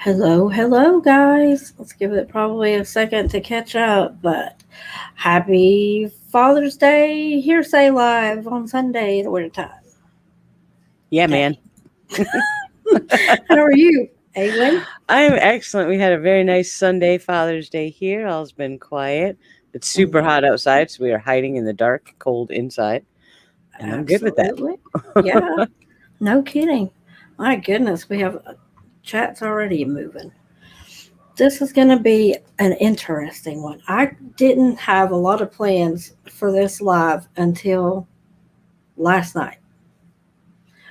Hello, hello, guys. Let's give it probably a second to catch up, but happy Father's Day Hearsay Live on Sunday, the winter time. Yeah, man. Day. How are you, Awen? I'm excellent. We had a very nice Sunday, Father's Day here. All's been quiet. It's super hot outside, so we are hiding in the dark, cold inside. And I'm good with that. Absolutely. Yeah, no kidding. My goodness, we have chats already moving. This is going to be an interesting one. I didn't have a lot of plans for this live until last night.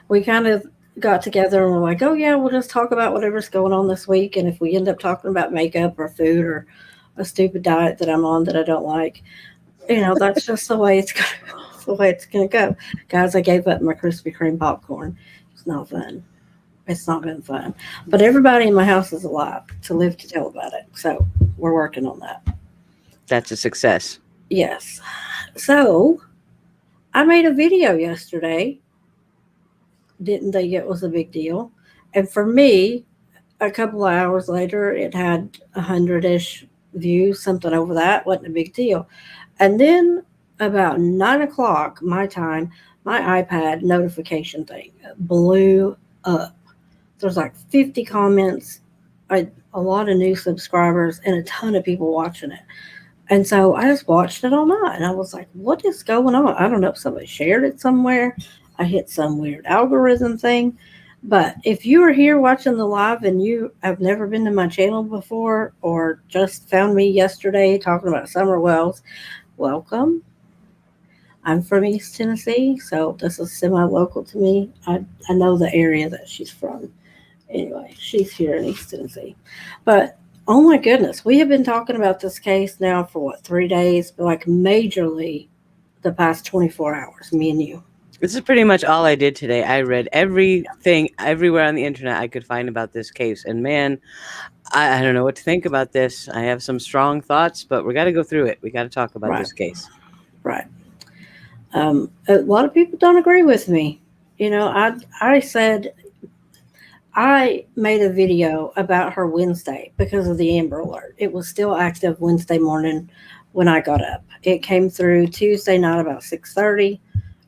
We kind of got together and we're like, oh yeah, we'll just talk about whatever's going on this week. And if we end up talking about makeup or food or a stupid diet that I'm on that I don't like, that's just the way it's gonna go. Guys, I gave up my Krispy Kreme popcorn. It's not fun. It's not been fun. But everybody in my house is alive to live to tell about it. So we're working on that. That's a success. Yes. So I made a video yesterday. Didn't think it was a big deal. And for me, a couple of hours later, it had 100-ish views, something over that. Wasn't a big deal. And then about 9 o'clock my time, my iPad notification thing blew up. There's like 50 comments, a lot of new subscribers, and a ton of people watching it. And so I just watched it all night, and I was like, what is going on? I don't know if somebody shared it somewhere. I hit some weird algorithm thing. But if you are here watching the live and you have never been to my channel before or just found me yesterday talking about Summer Wells, welcome. I'm from East Tennessee, so this is semi-local to me. I know the area that she's from. Anyway, she's here in East Tennessee. But oh my goodness, we have been talking about this case now for what, 3 days, but like majorly the past 24 hours, me and you. This is pretty much all I did today. I read everything everywhere on the internet I could find about this case. And man, I don't know what to think about this. I have some strong thoughts, but we got to go through it. We got to talk about Right, this case. right. A lot of people don't agree with me. I said I made a video about her Wednesday because of the Amber Alert. It was still active Wednesday morning when I got up. It came through Tuesday night about 6:30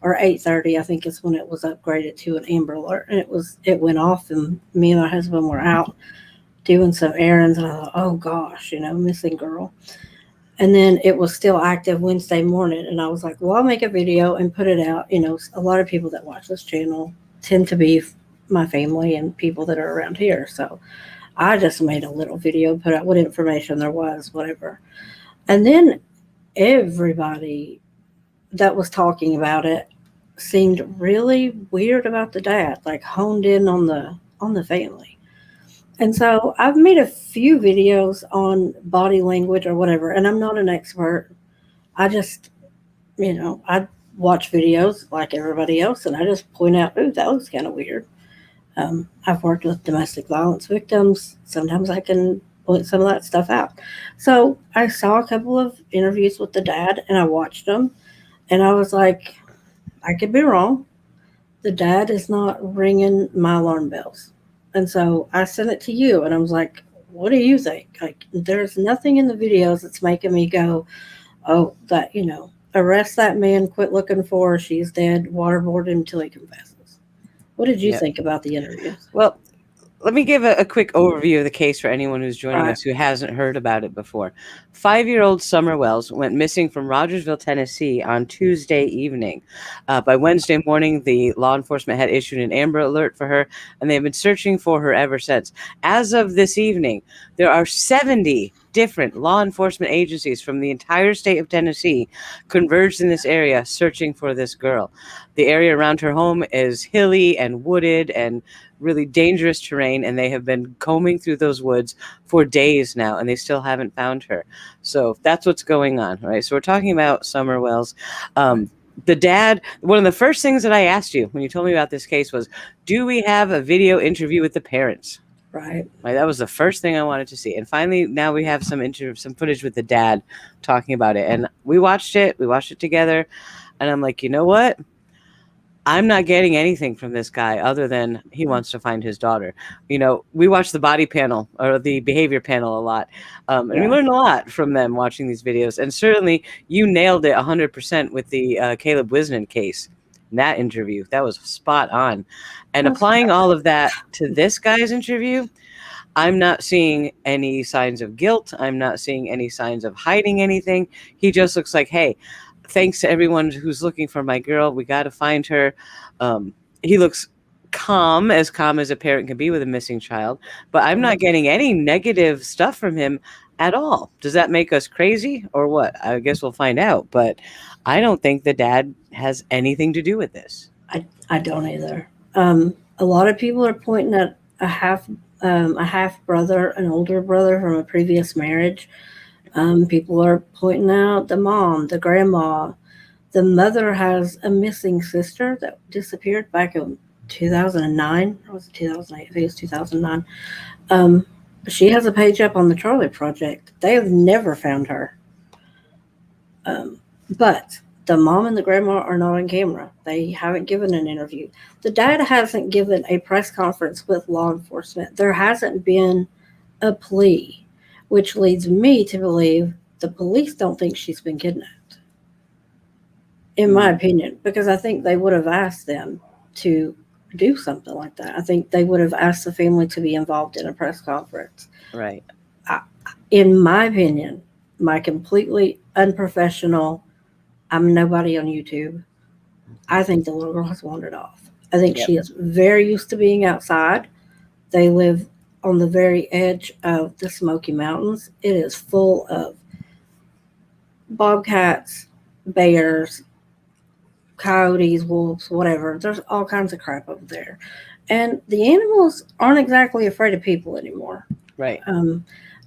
or 8:30. I think is when it was upgraded to an Amber Alert, and it went off, and me and my husband were out doing some errands, and I thought, oh gosh, missing girl. And then it was still active Wednesday morning, and I was like, well, I'll make a video and put it out. A lot of people that watch this channel tend to be my family and people that are around here. So I just made a little video, put out what information there was, whatever. And then everybody that was talking about it seemed really weird about the dad, like honed in on the family. And so I've made a few videos on body language or whatever, and I'm not an expert. I just, I watch videos like everybody else, and I just point out, ooh, that looks kind of weird. I've worked with domestic violence victims. Sometimes I can point some of that stuff out. So I saw a couple of interviews with the dad, and I watched them, and I was like, I could be wrong. The dad is not ringing my alarm bells. And so I sent it to you, and I was like, what do you think? Like, there's nothing in the videos that's making me go, oh, arrest that man, quit looking for her, she's dead, waterboard him until he confesses. What did you think about the interviews? Well, let me give a quick overview of the case for anyone who's joining Right. us who hasn't heard about it before. 5-year-old Summer Wells went missing from Rogersville, Tennessee on Tuesday evening. By Wednesday morning, the law enforcement had issued an Amber Alert for her, and they've been searching for her ever since. As of this evening, there are 70 different law enforcement agencies from the entire state of Tennessee converged in this area searching for this girl. The area around her home is hilly and wooded and really dangerous terrain, and they have been combing through those woods for days now, and they still haven't found her. So that's what's going on, right? So we're talking about Summer Wells. The dad, one of the first things that I asked you when you told me about this case was, do we have a video interview with the parents? Right. That was the first thing I wanted to see. And finally, now we have some footage with the dad talking about it. And we watched it together. And I'm like, you know what? I'm not getting anything from this guy other than he wants to find his daughter. We watch the body panel or the behavior panel a lot, and we Yeah. learn a lot from them watching these videos. And certainly, you nailed it 100% with the Caleb Wisnan case. In that interview, that was spot on. And applying all of that to this guy's interview, I'm not seeing any signs of guilt. I'm not seeing any signs of hiding anything. He just looks like, hey, thanks to everyone who's looking for my girl. We got to find her. He looks calm as a parent can be with a missing child, but I'm not getting any negative stuff from him at all. Does that make us crazy or what? I guess we'll find out, but I don't think the dad has anything to do with this. I don't either. A lot of people are pointing at a half brother, an older brother from a previous marriage. People are pointing out the mom, the grandma. The mother has a missing sister that disappeared back in 2009. Or was it 2008? I think it's 2009. She has a page up on the Charlie Project. They have never found her. But the mom and the grandma are not on camera. They haven't given an interview. The dad hasn't given a press conference with law enforcement. There hasn't been a plea, which leads me to believe the police don't think she's been kidnapped, in my opinion, because I think they would have asked them to do something like that. I think they would have asked the family to be involved in a press conference. Right. In my opinion, my completely unprofessional, I'm nobody on YouTube, I think the little girl has wandered off. I think she is very used to being outside. They live on the very edge of the Smoky Mountains. It is full of bobcats, bears, coyotes, wolves, whatever. There's all kinds of crap over there. And the animals aren't exactly afraid of people anymore. Right.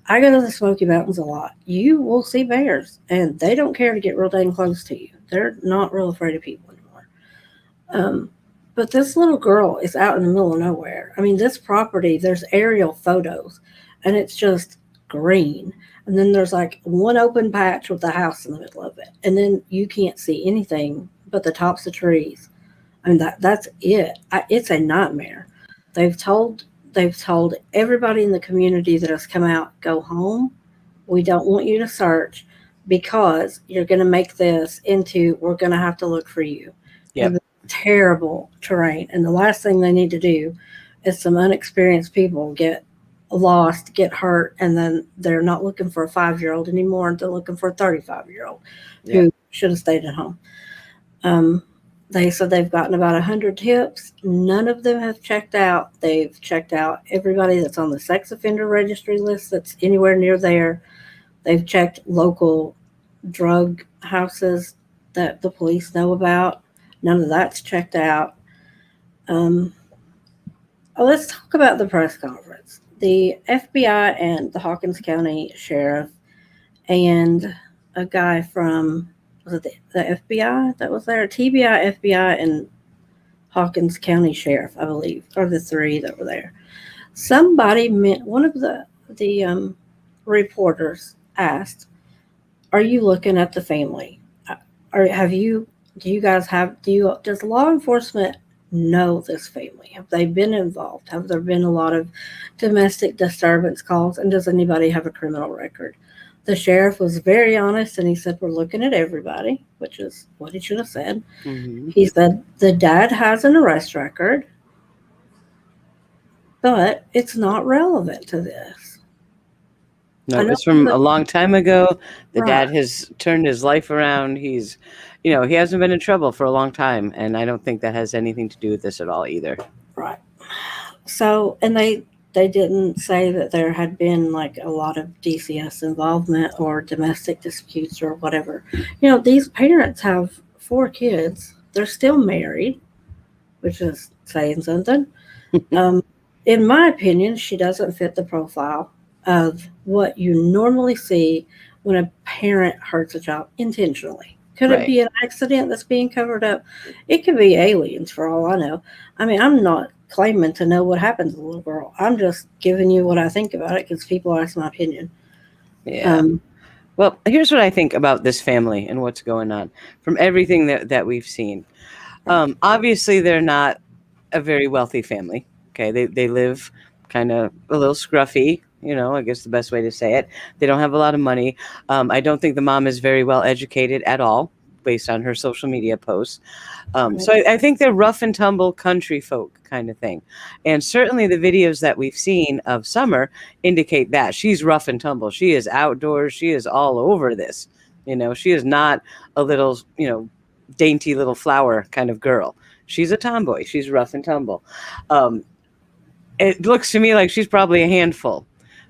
I go to the Smoky Mountains a lot. You will see bears, and they don't care to get real dang close to you. They're not real afraid of people anymore. But this little girl is out in the middle of nowhere. I mean, this property, there's aerial photos, and it's just green. And then there's like one open patch with a house in the middle of it. And then you can't see anything but the tops of trees. I mean, that's it. It's a nightmare. They've told everybody in the community that has come out, go home. We don't want you to search because you're going to make this into, we're going to have to look for you. Yep. Terrible terrain. And the last thing they need to do is some unexperienced people get lost, get hurt, and then they're not looking for a 5-year-old anymore. They're looking for a 35-year-old who should have stayed at home. They said they've gotten about 100 tips. None of them have checked out. They've checked out everybody that's on the sex offender registry list that's anywhere near there. They've checked local drug houses that the police know about. None of that's checked out. Let's talk about the press conference. The FBI and the Hawkins County Sheriff and a guy from, was it the FBI that was there? TBI, FBI, and Hawkins County Sheriff, I believe, are the three that were there. One of the reporters asked, "Are you looking at the family? Does law enforcement know this family? Have they been involved? Have there been a lot of domestic disturbance calls? And does anybody have a criminal record?" The sheriff was very honest, and he said, "We're looking at everybody," which is what he should have said. Mm-hmm. He said, "The dad has an arrest record, but it's not relevant to this." No, it's from a long time ago. The dad has turned his life around. He's, he hasn't been in trouble for a long time, and I don't think that has anything to do with this at all either. Right. So, and they didn't say that there had been like a lot of DCS involvement or domestic disputes or whatever. These parents have 4 kids. They're still married, which is saying something. In my opinion, she doesn't fit the profile of what you normally see when a parent hurts a child intentionally. Could it be an accident that's being covered up? It could be aliens for all I know. I mean, I'm not claiming to know what happened to the little girl. I'm just giving you what I think about it because people ask my opinion. Yeah. Well, here's what I think about this family and what's going on from everything that we've seen. Obviously, they're not a very wealthy family. Okay, they live kind of a little scruffy. I guess the best way to say it. They don't have a lot of money. I don't think the mom is very well educated at all, based on her social media posts. So I think they're rough and tumble country folk kind of thing. And certainly the videos that we've seen of Summer indicate that she's rough and tumble. She is outdoors. She is all over this. She is not a little, dainty little flower kind of girl. She's a tomboy. She's rough and tumble. It looks to me like she's probably a handful.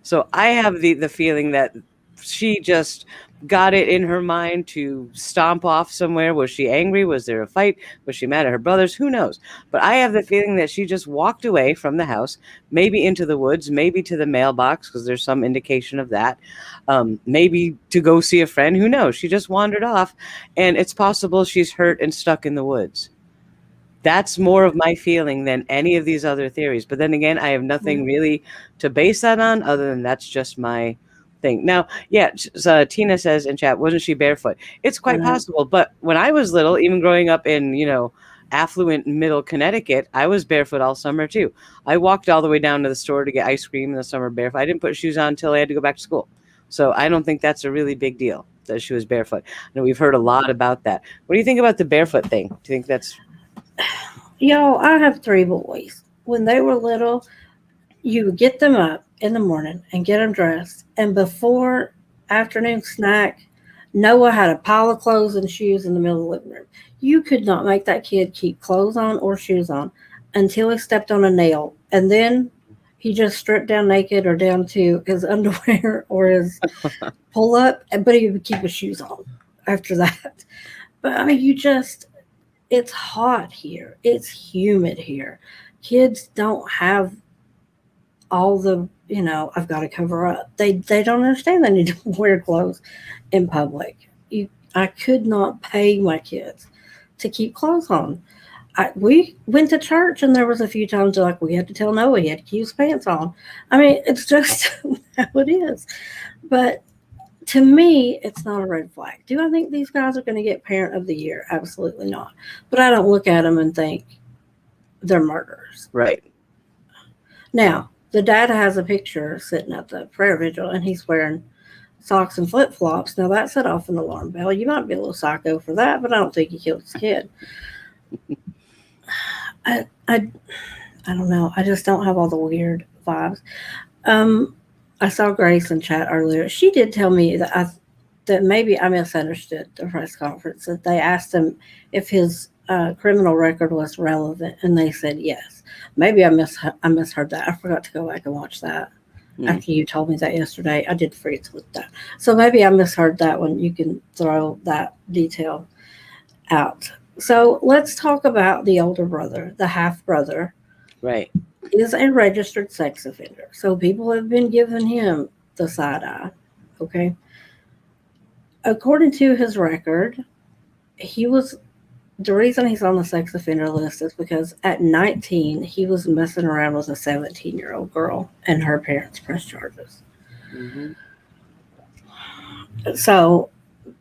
So I have the feeling that she just got it in her mind to stomp off somewhere. Was she angry? Was there a fight? Was she mad at her brothers? Who knows? But I have the feeling that she just walked away from the house, maybe into the woods, maybe to the mailbox, because there's some indication of that. Maybe to go see a friend. Who knows? She just wandered off, and it's possible she's hurt and stuck in the woods. That's more of my feeling than any of these other theories. But then again, I have nothing really to base that on other than that's just my thing. Now, yeah, so Tina says in chat, wasn't she barefoot? It's quite possible. But when I was little, even growing up in, affluent middle Connecticut, I was barefoot all summer too. I walked all the way down to the store to get ice cream in the summer barefoot. I didn't put shoes on until I had to go back to school. So I don't think that's a really big deal that she was barefoot. I know we've heard a lot about that. What do you think about the barefoot thing? Do you think that's... I have 3 boys. When they were little, you would get them up in the morning and get them dressed. And before afternoon snack, Noah had a pile of clothes and shoes in the middle of the living room. You could not make that kid keep clothes on or shoes on until he stepped on a nail. And then he just stripped down naked or down to his underwear or his pull up, but he would keep his shoes on after that. But I mean, it's hot here. It's humid here. Kids don't have all the, I've got to cover up. They don't understand they need to wear clothes in public. I could not pay my kids to keep clothes on. We went to church and there was a few times like we had to tell Noah he had to keep his pants on. I mean, it's just how it is. But to me, it's not a red flag. Do I think these guys are going to get Parent of the Year? Absolutely not. But I don't look at them and think they're murderers. Right. Now, the dad has a picture sitting at the prayer vigil, and he's wearing socks and flip-flops. Now, that set off an alarm bell. You might be a little psycho for that, but I don't think he killed his kid. I don't know. I just don't have all the weird vibes. I saw Grace in chat earlier. She did tell me that maybe I misunderstood the press conference, that they asked him if his criminal record was relevant, and they said yes. Maybe I misheard that. I forgot to go back and watch that after you told me that yesterday. I did forget to look that. So maybe I misheard that one. You can throw that detail out. So let's talk about the older brother, the half brother. Right. Is a registered sex offender. So people have been giving him the side eye. Okay. According to his record, the reason he's on the sex offender list is because at 19, he was messing around with a 17-year-old girl and her parents pressed charges. Mm-hmm. So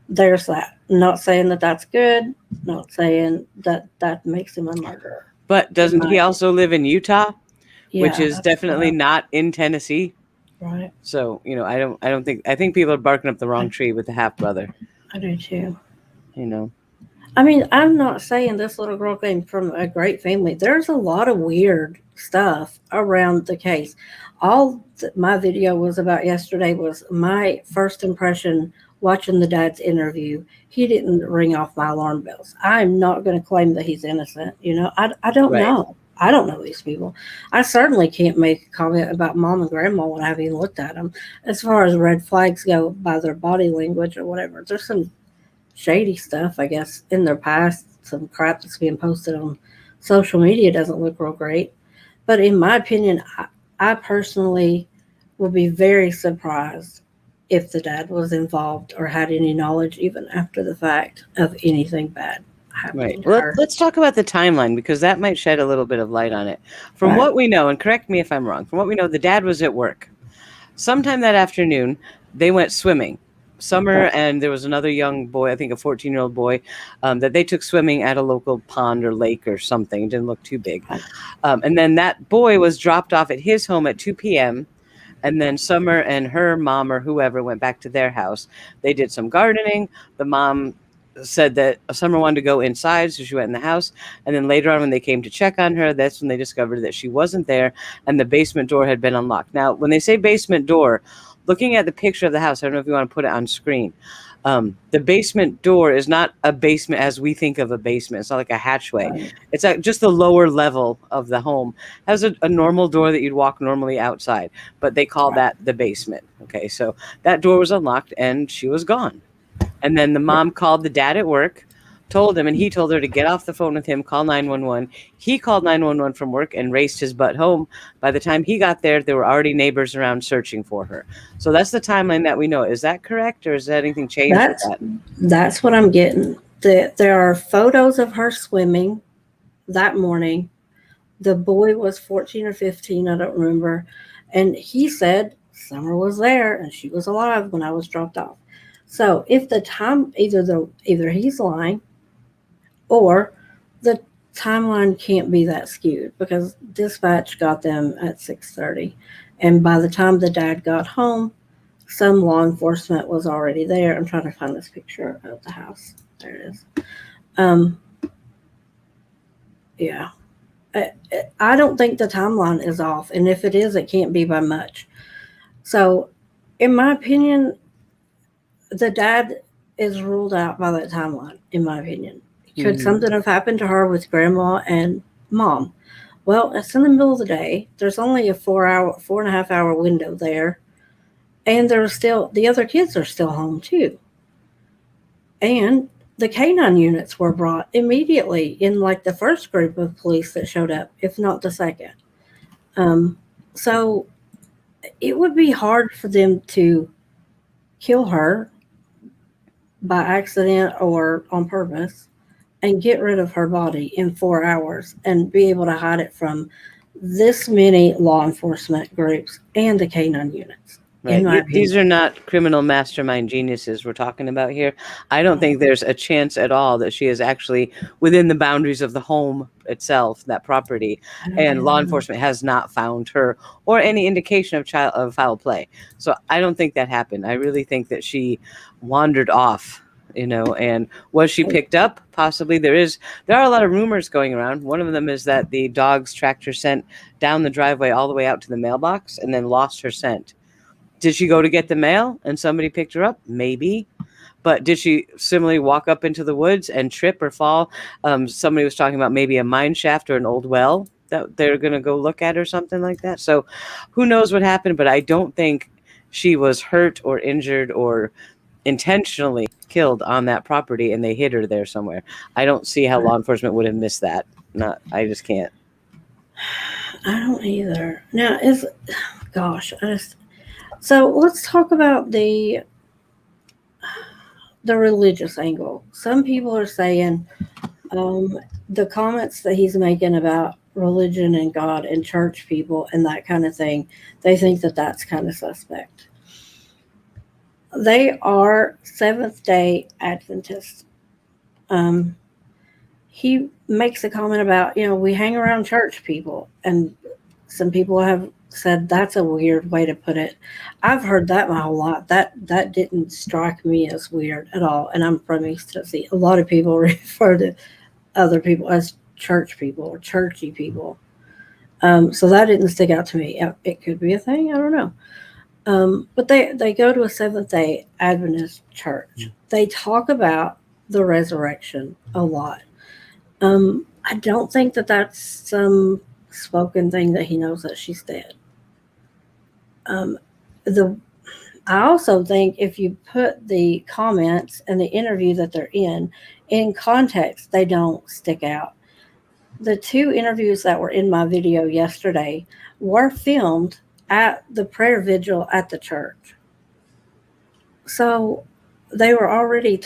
there's that. Not saying that that's good. Not saying that makes him a murderer. But doesn't he also live in Utah? Yeah, which is definitely not in Tennessee. Right. So, I think people are barking up the wrong tree with the half brother. I do too. I mean, I'm not saying this little girl came from a great family. There's a lot of weird stuff around the case. All that my video was about yesterday was my first impression watching the dad's interview. He didn't ring off my alarm bells. I'm not going to claim that he's innocent. I don't know. I don't know these people. I certainly can't make a comment about mom and grandma when I haven't even looked at them. As far as red flags go by their body language or whatever, there's some shady stuff, I guess, in their past. Some crap that's being posted on social media doesn't look real great. But in my opinion, I personally will be very surprised if the dad was involved or had any knowledge, even after the fact, of anything bad. Right. Let's talk about the timeline, because that might shed a little bit of light on it. From what we know, and correct me if I'm wrong, from what we know, the dad was at work. Sometime that afternoon, they went swimming. Summer and there was another young boy, I think a 14-year-old boy, that they took swimming at a local pond or lake or something. It didn't look too big. And then that boy was dropped off at his home at 2 p.m. And then Summer and her mom or whoever went back to their house. They did some gardening. The mom said that Summer wanted to go inside, so she went in the house. And then later on, when they came to check on her, that's when they discovered that she wasn't there and the basement door had been unlocked. Now, when they say basement door, looking at the picture of the house, I don't know if you want to put it on screen. The basement door is not a basement as we think of a basement. It's not like a hatchway. Right. It's just the lower level of the home. It has a normal door that you'd walk normally outside, but they call that the basement. Okay, so that door was unlocked and she was gone. And then the mom called the dad at work, told him, and he told her to get off the phone with him, call 911. He called 911 from work and raced his butt home. By the time he got there, there were already neighbors around searching for her. So that's the timeline that we know. Is that correct, or is anything changed with that? That's what I'm getting. There are photos of her swimming that morning. The boy was 14 or 15, I don't remember. And he said Summer was there and she was alive when I was dropped off. So if the time, either he's lying or the timeline can't be that skewed, because dispatch got them at 6:30. And by the time the dad got home, some law enforcement was already there. I'm trying to find this picture of the house. There it is. Yeah. I don't think the timeline is off. And if it is, it can't be by much. So, in my opinion, the dad is ruled out by that timeline, in my opinion. Could something have happened to her with grandma and mom? Well, it's in the middle of the day. There's only a 4.5 hour window there. And there's still, the other kids are still home too. And the canine units were brought immediately in like the first group of police that showed up, if not the second. So it would be hard for them to kill her by accident or on purpose and get rid of her body in 4 hours and be able to hide it from this many law enforcement groups and the canine units. Right. These are not criminal mastermind geniuses we're talking about here. I don't think there's a chance at all that she is actually within the boundaries of the home itself, that property, and law enforcement has not found her or any indication of foul play. So I don't think that happened. I really think that she wandered off, and was she picked up? Possibly. There are a lot of rumors going around. One of them is that the dogs tracked her scent down the driveway all the way out to the mailbox and then lost her scent. Did she go to get the mail and somebody picked her up? Maybe. But did she similarly walk up into the woods and trip or fall? Somebody was talking about maybe a mine shaft or an old well that they're going to go look at or something like that. So who knows what happened, but I don't think she was hurt or injured or intentionally killed on that property and they hid her there somewhere. I don't see how law enforcement would have missed that. I just can't. I don't either. Now, so let's talk about the religious angle. Some people are saying the comments that he's making about religion and God and church people and that kind of thing, they think that that's kind of suspect. They are Seventh-day Adventists. He makes a comment about, we hang around church people, and some people have said that's a weird way to put it. I've heard that my whole life. That didn't strike me as weird at all. And I'm from East Tennessee. A lot of people refer to other people as church people or churchy people. So that didn't stick out to me. It could be a thing. I don't know. But they go to a Seventh-day Adventist church. They talk about the resurrection a lot. I don't think that that's some spoken thing that he knows that she's dead. I also think if you put the comments and the interview that they're in context, they don't stick out. The two interviews that were in my video yesterday were filmed at the prayer vigil at the church. So they were already,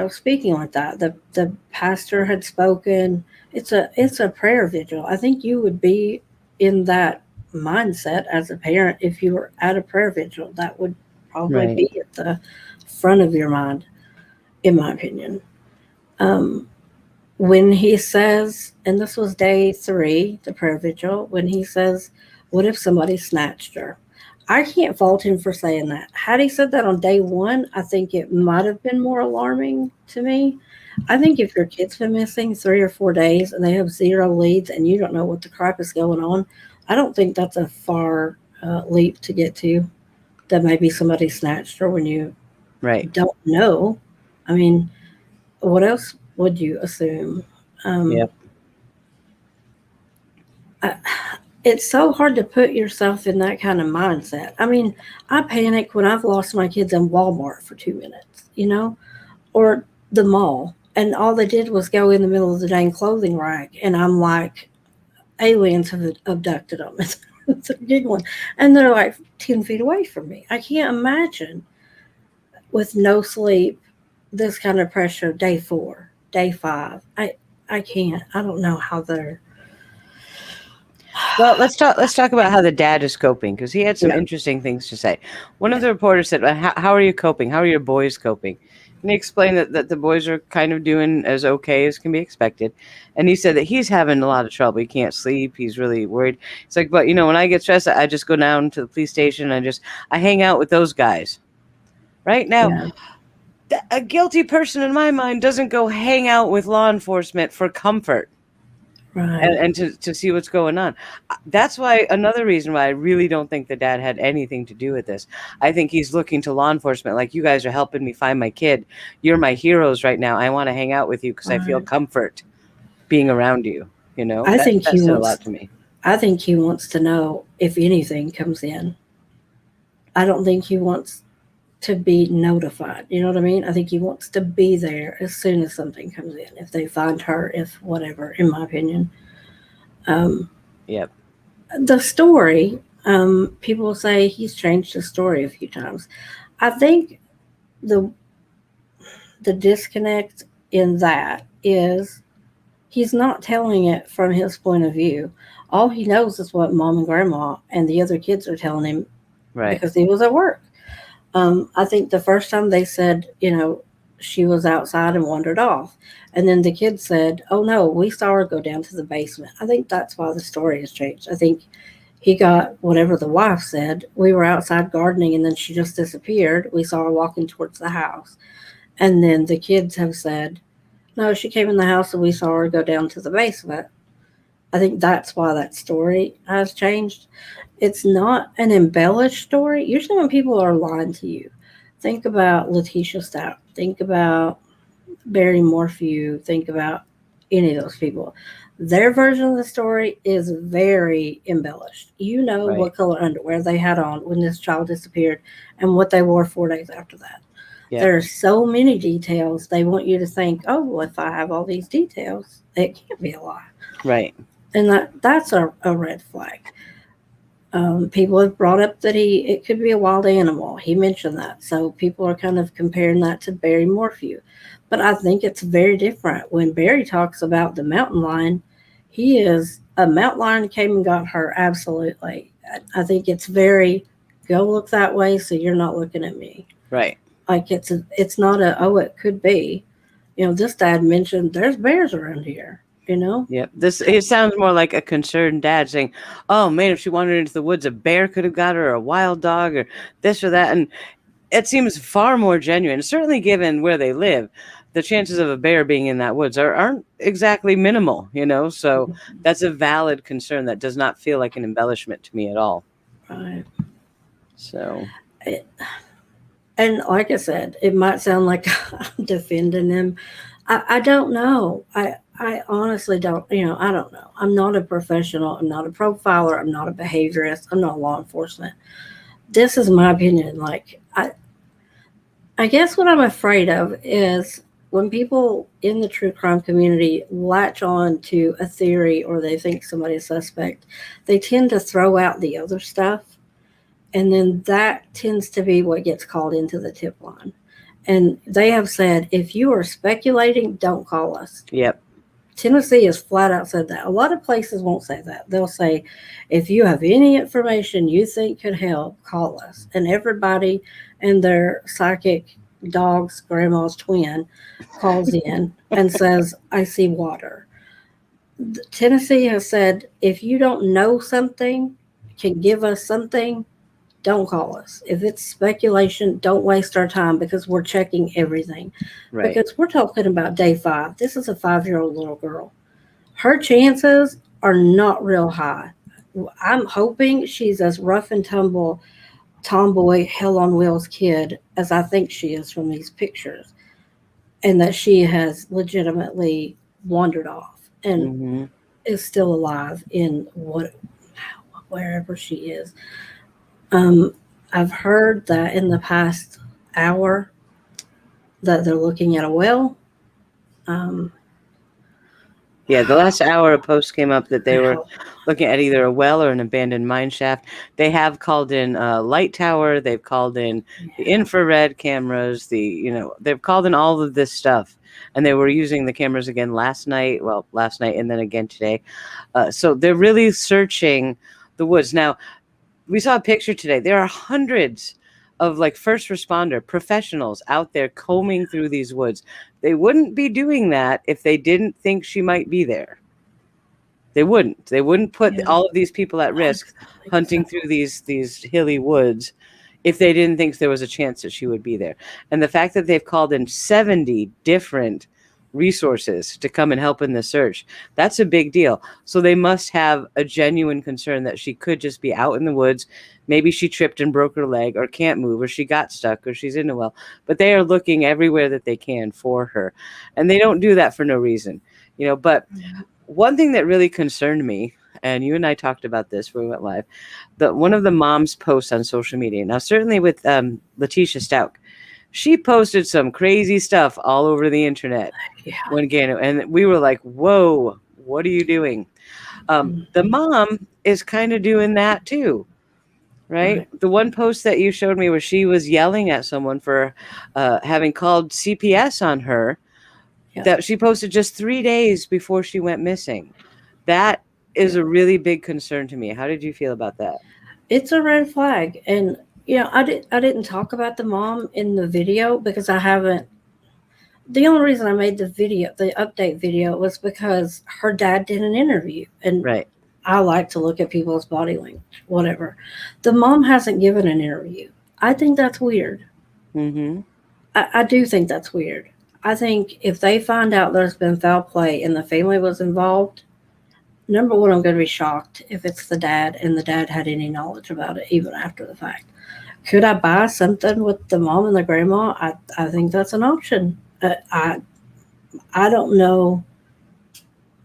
speaking like that. The pastor had spoken. It's a prayer vigil. I think you would be in that mindset as a parent if you were at a prayer vigil. That would probably be at the front of your mind, in my opinion. Um, when he says, and this was day 3, the prayer vigil, when he says, "What if somebody snatched her?" I can't fault him for saying that. Had he said that on day 1, I think it might have been more alarming to me. I think if your kid's been missing 3 or 4 days and they have 0 leads and you don't know what the crap is going on, I don't think that's a far leap to get to. That maybe somebody snatched her when you Right. don't know. I mean, what else would you assume? Yep. I, it's so hard to put yourself in that kind of mindset. I mean, I panic when I've lost my kids in Walmart for 2 minutes, or the mall. And all they did was go in the middle of the dang clothing rack. And I'm like, aliens have abducted them. It's giggling. And they're like 10 feet away from me. I can't imagine with no sleep, this kind of pressure, day 4, day 5. I can't. I don't know how they're. Well, let's talk about how the dad is coping, because he had some Yeah. interesting things to say. One of the reporters said, how are you coping? How are your boys coping? And he explained that the boys are kind of doing as okay as can be expected. And he said that he's having a lot of trouble. He can't sleep. He's really worried. It's like, but when I get stressed, I just go down to the police station and I hang out with those guys. Right now, Yeah. a guilty person in my mind doesn't go hang out with law enforcement for comfort. Right. And to see what's going on. That's why another reason why I really don't think the dad had anything to do with this. I think he's looking to law enforcement like, you guys are helping me find my kid. You're my heroes right now. I want to hang out with you because I feel Right. comfort being around you. I think That he said a wants. lot to me. I think he wants to know if anything comes in. I don't think he wants to be notified. You know what I mean? I think he wants to be there as soon as something comes in. If they find her, if whatever, in my opinion. Um, Yep. the story, people say he's changed the story a few times. I think the the disconnect in that is he's not telling it from his point of view. All he knows is what mom and grandma and the other kids are telling him Right. because he was at work. I think the first time they said, she was outside and wandered off. And then the kids said, "Oh no, we saw her go down to the basement." I think that's why the story has changed. I think he got whatever the wife said. We were outside gardening and then she just disappeared. We saw her walking towards the house. And then the kids have said, "No, she came in the house and we saw her go down to the basement." I think that's why that story has changed. It's not an embellished story. Usually, when people are lying to you, think about Letitia Stout, think about Barry Morphew, think about any of those people. Their version of the story is very embellished. You know Right. what color underwear they had on when this child disappeared and what they wore 4 days after that. Yep. There are so many details. They want you to think, "Oh, well, if I have all these details, it can't be a lie." Right. And that's a red flag. People have brought up that it could be a wild animal. He mentioned that. So people are kind of comparing that to Barry Morphew. But I think it's very different. When Barry talks about the mountain lion, he is a mountain lion came and got her. Absolutely. I think it's very, go look that way so you're not looking at me. Right. Like it's not it could be. This dad mentioned there's bears around here. Yep. It sounds more like a concerned dad saying, "Oh man, if she wandered into the woods, a bear could have got her, or a wild dog, or this or that." And it seems far more genuine. Certainly, given where they live, the chances of a bear being in that woods aren't exactly minimal. So that's a valid concern that does not feel like an embellishment to me at all. Right. So. And like I said, it might sound like I'm defending them. I don't know. I honestly don't. I don't know. I'm not a professional. I'm not a profiler. I'm not a behaviorist. I'm not law enforcement. This is my opinion. Like I guess what I'm afraid of is when people in the true crime community latch on to a theory or they think somebody's suspect, they tend to throw out the other stuff. And then that tends to be what gets called into the tip line. And they have said, if you are speculating, don't call us. Yep. Tennessee has flat out said that. A lot of places won't say that. They'll say, if you have any information you think could help, call us. And everybody and their psychic dog's grandma's twin, calls in and says, I see water. Tennessee has said, if you don't know something, can give us something, don't call us. If it's speculation, don't waste our time because we're checking everything. Right. Because we're talking about day 5. This is a 5-year-old little girl. Her chances are not real high. I'm hoping she's as rough and tumble, tomboy, hell on wheels kid as I think she is from these pictures, and that she has legitimately wandered off and Mm-hmm. is still alive in wherever she is. I've heard that in the past hour that they're looking at a well. Um, Yeah, the last hour a post came up that I they were hope. looking at either a well or an abandoned mine shaft. They have called in a light tower. They've called in the Yeah. infrared cameras. They've called in all of this stuff, and they were using the cameras again last night. Well, last night and then again today. So they're really searching the woods. Now, we saw a picture today. There are hundreds of like first responder professionals out there combing through these woods. They wouldn't be doing that if they didn't think she might be there. They wouldn't. They wouldn't put Yeah. all of these people at risk hunting through these hilly woods if they didn't think there was a chance that she would be there. And the fact that they've called in 70 different resources to come and help in the search, that's a big deal. So they must have a genuine concern that she could just be out in the woods. Maybe she tripped and broke her leg or can't move or she got stuck or she's in a well. But they are looking everywhere that they can for her. And they don't do that for no reason. But one thing that really concerned me, and you and I talked about this when we went live, one of the moms posts on social media. Now, certainly with Letitia Stout, she posted some crazy stuff all over the internet Yeah. when Gano, and we were like, "Whoa, what are you doing?" The mom is kind of doing that too, right? The one post that you showed me where she was yelling at someone for having called CPS on her, Yeah. that she posted just 3 days before she went missing. That is a really big concern to me. How did you feel about that? It's a red flag, and I didn't talk about the mom in the video because I haven't. The only reason I made the update video, was because her dad did an interview, and Right. I like to look at people's body language, whatever. The mom hasn't given an interview. I think that's weird. Mm-hmm. I do think that's weird. I think if they find out there's been foul play and the family was involved, number one, I'm going to be shocked if it's the dad and the dad had any knowledge about it, even after the fact. Could I buy something with the mom and the grandma? I think that's an option. I don't know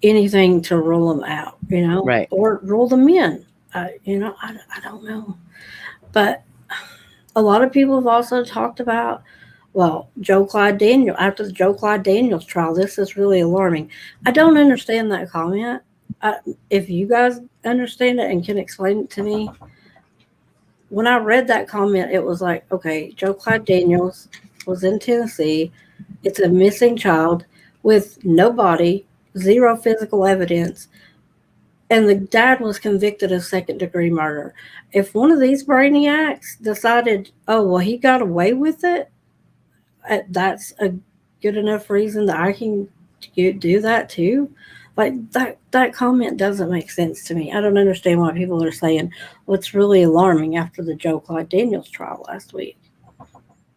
anything to rule them out, Right. or rule them in. I don't know. But a lot of people have also talked about, well, after the Joe Clyde Daniels trial, this is really alarming. I don't understand that comment. If you guys understand it and can explain it to me, when I read that comment, it was like, okay, Joe Clyde Daniels was in Tennessee. It's a missing child with no body, zero physical evidence, and the dad was convicted of second-degree murder. If one of these brainiacs decided, oh, well, he got away with it, that's a good enough reason that I can do that too. Like that comment doesn't make sense to me. I don't understand why people are saying what's really alarming after the Joe Clyde Daniels trial last week.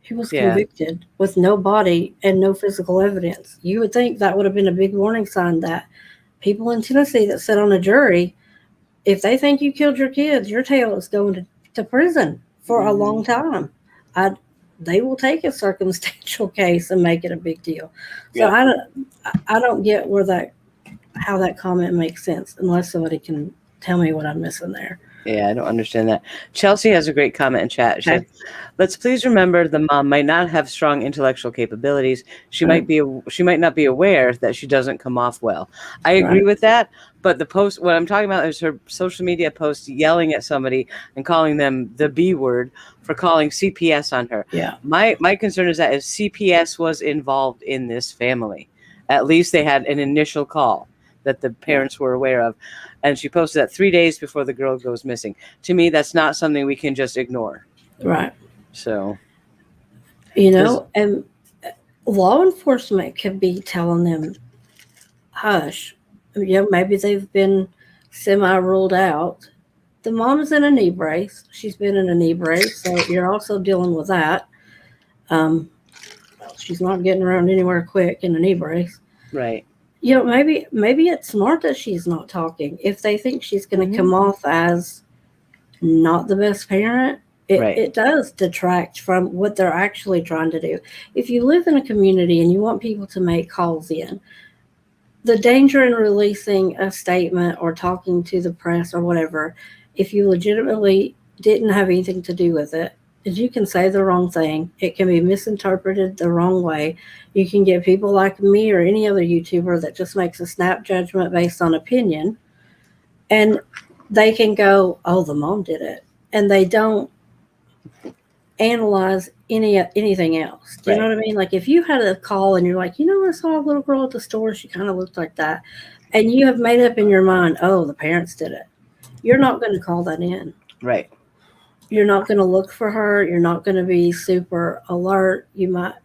He was Yeah. convicted with no body and no physical evidence. You would think that would have been a big warning sign that people in Tennessee that sit on a jury, if they think you killed your kids, your tail is going to prison for a long time. They will take a circumstantial case and make it a big deal. So Yeah. I don't get how that comment makes sense unless somebody can tell me what I'm missing there. Yeah, I don't understand that. Chelsea has a great comment in chat. She Okay. said, "Let's please remember the mom might not have strong intellectual capabilities. She might not be aware that she doesn't come off well." I agree Right. with that, but what I'm talking about is her social media post yelling at somebody and calling them the B word for calling CPS on her. Yeah. My concern is that if CPS was involved in this family, at least they had an initial call that the parents were aware of. And she posted that 3 days before the girl goes missing. To me, that's not something we can just ignore. Right. So, You know, and law enforcement could be telling them, hush. You know, maybe they've been semi ruled out. The mom's in a knee brace. She's been in a knee brace, so you're also dealing with that. Um, well, she's not getting around anywhere quick in a knee brace. Right. You know, maybe it's smart that she's not talking. If they think she's going to come off as not the best parent, it does detract from what they're actually trying to do. If you live in a community and you want people to make calls in, the danger in releasing a statement or talking to the press or whatever, if you legitimately didn't have anything to do with it, is you can say the wrong thing. It can be misinterpreted the wrong way. You can get people like me or any other YouTuber that just makes a snap judgment based on opinion, and they can go, oh, the mom did it. And they don't analyze anything else. Do you know what I mean? Like if you had a call and you're like, you know, I saw a little girl at the store, she kind of looked like that, and you have made up in your mind, oh, the parents did it. You're not going to call that in. Right. You're not going to look for her. You're not going to be super alert. You might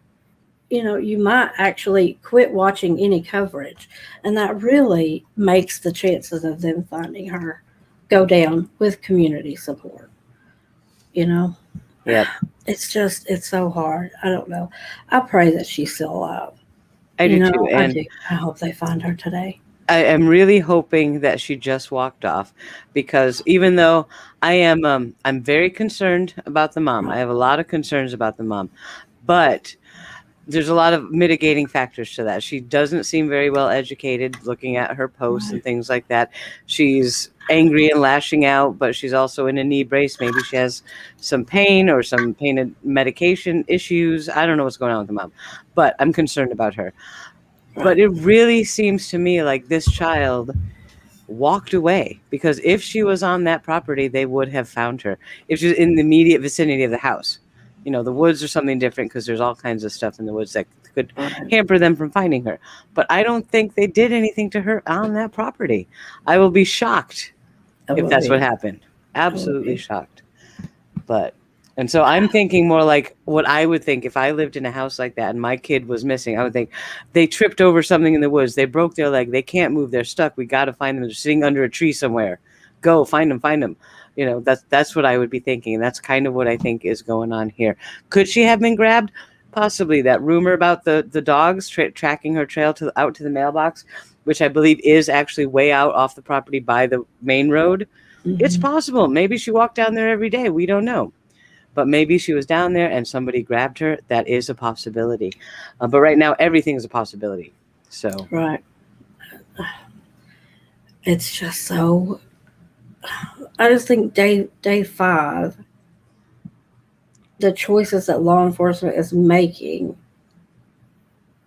actually quit watching any coverage, and that really makes the chances of them finding her go down with community support. You know? Yeah. It's so hard. I don't know. I pray that she's still alive. I do too. I And do. I hope they find her today. I am really hoping that she just walked off, because even though I'm very concerned about the mom. I have a lot of concerns about the mom, but there's a lot of mitigating factors to that. She doesn't seem very well educated, looking at her posts and things like that. She's angry and lashing out, but she's also in a knee brace. Maybe she has some pain or some pain and medication issues. I don't know what's going on with the mom, but I'm concerned about her. But it really seems to me like this child walked away, because if she was on that property, they would have found her. If she was in the immediate vicinity of the house. You know, the woods are something different because there's all kinds of stuff in the woods that could hamper them from finding her. But I don't think they did anything to her on that property. I will be shocked if that's what happened. Absolutely shocked. And so I'm thinking more like what I would think if I lived in a house like that and my kid was missing. I would think they tripped over something in the woods. They broke their leg. They can't move. They're stuck. We got to find them. They're sitting under a tree somewhere. Go find them. You know, that's what I would be thinking. And that's kind of what I think is going on here. Could she have been grabbed? Possibly. That rumor about the dogs tracking her trail out to the mailbox, which I believe is actually way out off the property by the main road. Mm-hmm. It's possible. Maybe she walked down there every day. We don't know. But maybe she was down there and somebody grabbed her. That is a possibility. But right now, everything is a possibility. So right. It's just so... I just think day 5, the choices that law enforcement is making,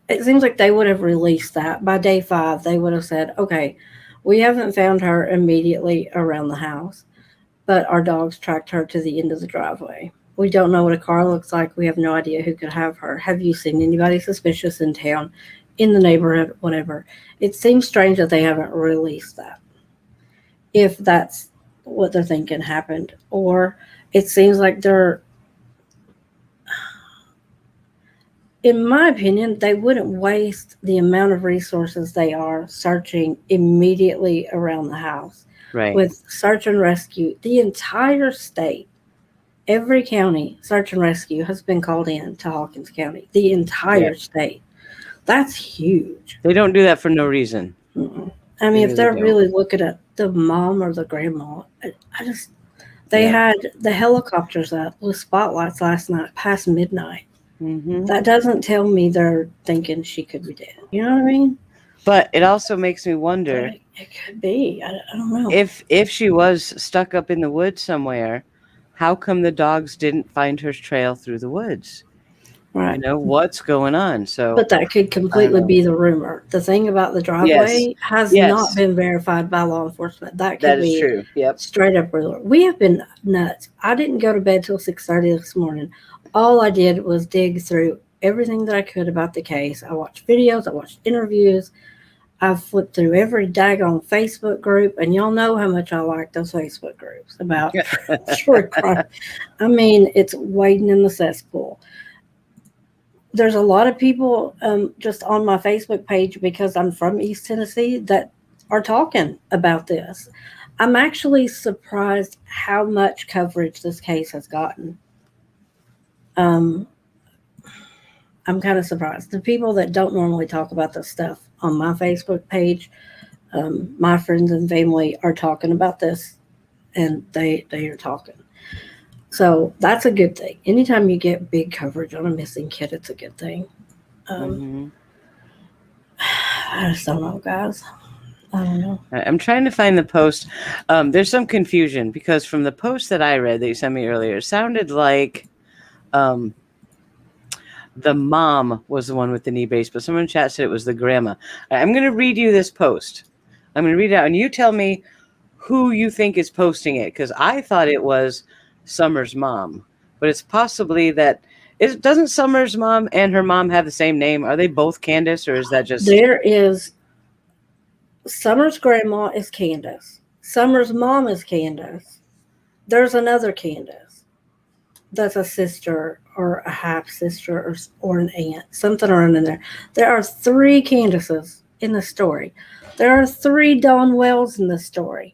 it seems like they would have released that. By day 5, they would have said, okay, we haven't found her immediately around the house, but our dogs tracked her to the end of the driveway. We don't know what a car looks like. We have no idea who could have her. Have you seen anybody suspicious in town, in the neighborhood, whatever? It seems strange that they haven't released that, if that's what they're thinking happened. Or it seems like they're, in my opinion, they wouldn't waste the amount of resources they are searching immediately around the house. Right. With search and rescue. The entire state, every county, search and rescue has been called in to Hawkins County. The entire state. That's huge. They don't do that for no reason. Mm-mm. I mean, if they're really looking at the mom or the grandma, they had the helicopters up with spotlights last night past midnight. Mm-hmm. That doesn't tell me they're thinking she could be dead. You know what I mean? But it also makes me wonder. It could be. I don't know. If she was stuck up in the woods somewhere, how come the dogs didn't find her trail through the woods? Right. You know, what's going on? But that could completely be the rumor. The thing about the driveway has not been verified by law enforcement. That is true. Yep. Straight up rumor. We have been nuts. I didn't go to bed till 6:30 this morning. All I did was dig through everything that I could about the case. I watched videos. I watched interviews. I've flipped through every daggone Facebook group, and y'all know how much I like those Facebook groups about true crime. I mean, it's wading in the cesspool. there's a lot of people just on my Facebook page, because I'm from East Tennessee, that are talking about this. I'm actually surprised how much coverage this case has gotten. Um, I'm kind of surprised. The people that don't normally talk about this stuff on my Facebook page, my friends and family are talking about this, and they are talking. So that's a good thing. Anytime you get big coverage on a missing kid, it's a good thing. Um, Mm-hmm. I just don't know, guys. I don't know. I'm trying to find the post. There's some confusion because from the post that I read that you sent me earlier, it sounded like um, the mom was the one with the knee brace, but someone in chat said it was the grandma. I'm going to read you this post. I'm going to read it out, and you tell me who you think is posting it, because I thought it was Summer's mom, but it's possibly that. Doesn't Summer's mom and her mom have the same name? Are they both Candace, or is that just... There is Summer's grandma is Candace. Summer's mom is Candace. There's another Candace that's a sister or a half sister or an aunt, something around in there. There are three Candaces in the story. There are three Dawn Wells in the story.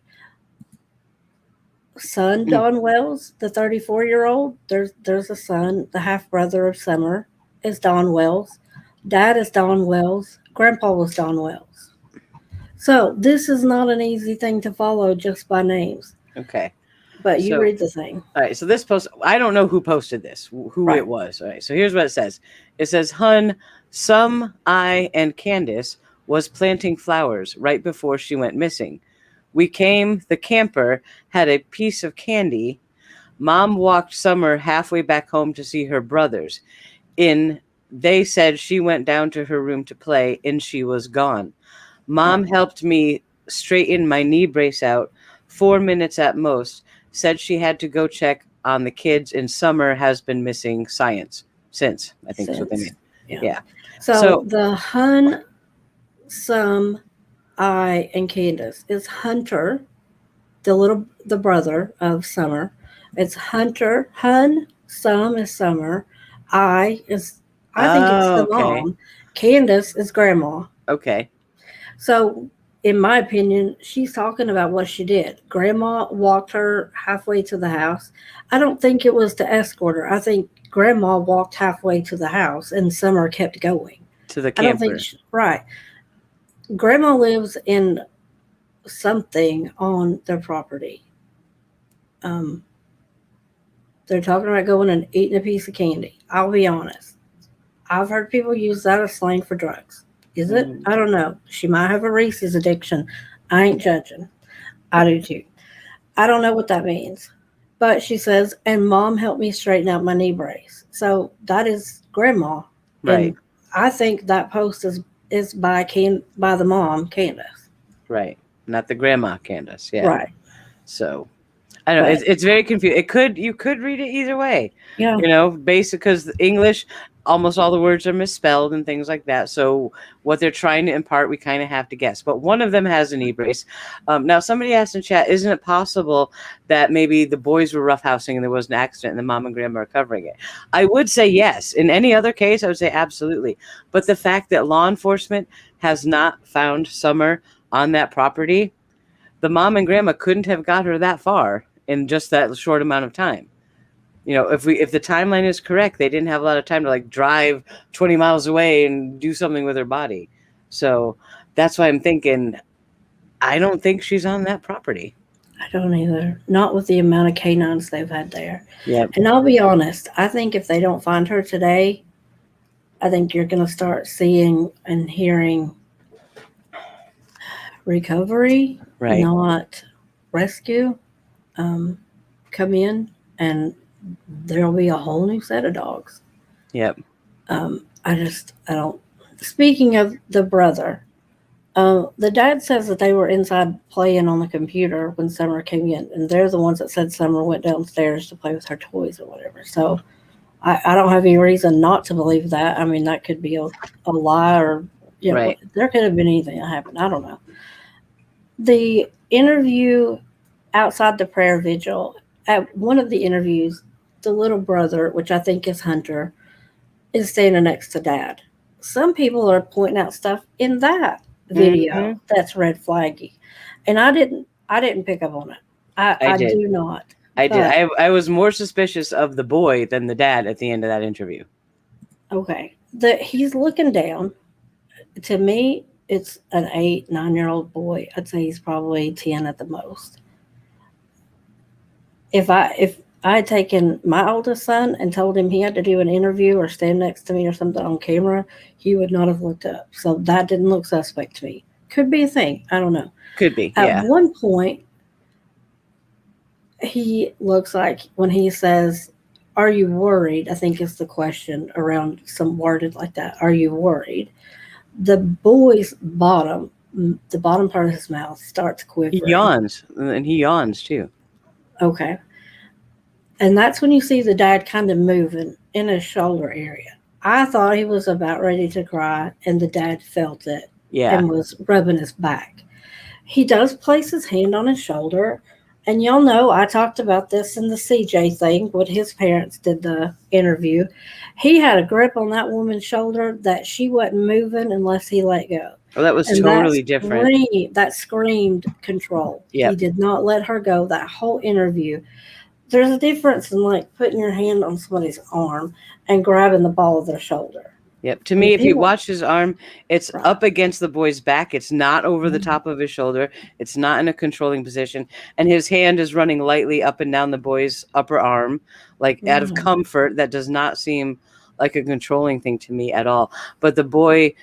Son Don Wells, the 34-year-old. There's a son, the half brother of Summer is Don Wells. Dad is Don Wells. Grandpa was Don Wells. So this is not an easy thing to follow just by names. Okay. But you read the thing. All right. So this post, I don't know who posted this, who it was. All right. So here's what it says. It says, Hun, I, and Candace was planting flowers right before she went missing. We came, the camper had a piece of candy. Mom walked Summer halfway back home to see her brothers. They said she went down to her room to play and she was gone. Mom helped me straighten my knee brace out, 4 minutes at most, said she had to go check on the kids, and Summer has been missing since, I think is what they mean. Yeah. So the Hun, I, and Candace is Hunter, the brother of Summer. It's Hunter. Hun, is Summer. I think it's the mom. Candace is grandma. Okay. So, in my opinion, she's talking about what she did. Grandma walked her halfway to the house. I don't think it was to escort her. I think grandma walked halfway to the house and Summer kept going. To the camper. I don't think right. Grandma lives in something on their property. They're talking about going and eating a piece of candy. I'll be honest. I've heard people use that as slang for drugs. Is it? I don't know. She might have a Reese's addiction. I ain't judging. I do too. I don't know what that means. But she says, and Mom helped me straighten out my knee brace. So that is grandma. Right. And I think that post is by the mom, Candace. Right. Not the grandma, Candace. Yeah. Right. So I don't know. It's very confusing. You could read it either way. Yeah. Basic, because English, almost all the words are misspelled and things like that. So what they're trying to impart, we kind of have to guess. But one of them has a knee brace. Now, somebody asked in chat, isn't it possible that maybe the boys were roughhousing and there was an accident and the mom and grandma are covering it? I would say yes. In any other case, I would say absolutely. But the fact that law enforcement has not found Summer on that property, the mom and grandma couldn't have got her that far in just that short amount of time. If the timeline is correct, they didn't have a lot of time to drive 20 miles away and do something with her body. So that's why I'm thinking, I don't think she's on that property. I don't either. Not with the amount of canines they've had there. Yeah. And I'll be honest, I think if they don't find her today, I think you're going to start seeing and hearing recovery, not rescue, come in, and there'll be a whole new set of dogs. Yep. I don't. Speaking of the brother, the dad says that they were inside playing on the computer when Summer came in, and they're the ones that said Summer went downstairs to play with her toys or whatever. So I don't have any reason not to believe that. I mean, that could be a lie, or there could have been anything that happened. I don't know. The interview outside the prayer vigil, at one of the interviews, the little brother, which I think is Hunter, is standing next to Dad. Some people are pointing out stuff in that Hmm. video that's red flaggy, and I didn't pick up on it. I I I did. do not. I did. But I was more suspicious of the boy than the dad at the end of that interview. okay, he's looking down. To me, it's an 8, 9-year-old boy. I'd say he's probably 10 at the most. If I had taken my oldest son and told him he had to do an interview or stand next to me or something on camera, he would not have looked up. So that didn't look suspect to me. Could be a thing. I don't know. Could be, At yeah. one point, he looks like when he says, "Are you worried?" I think is the question around some worded like that. Are you worried? The boy's the bottom part of his mouth starts He quivering. yawns, and he yawns too. Okay. And that's when you see the dad kind of moving in his shoulder area. I thought he was about ready to cry, and the dad felt it Yeah. and was rubbing his back. He does place his hand on his shoulder. And y'all know I talked about this in the CJ thing when his parents did the interview. He had a grip on that woman's shoulder that she wasn't moving unless he let go. Well, that was And totally different. that screamed control. He Yep. did not let her go that whole interview. There's a difference in like putting your hand on somebody's arm and grabbing the ball of their shoulder. Yep. To And me, if you people, watch his arm, it's right. up against the boy's back. It's not over the Mhm. top of his shoulder. It's not in a controlling position. And his hand is running lightly up and down the boy's upper arm, like out of Mhm. comfort. That does not seem like a controlling thing to me at all. But the boy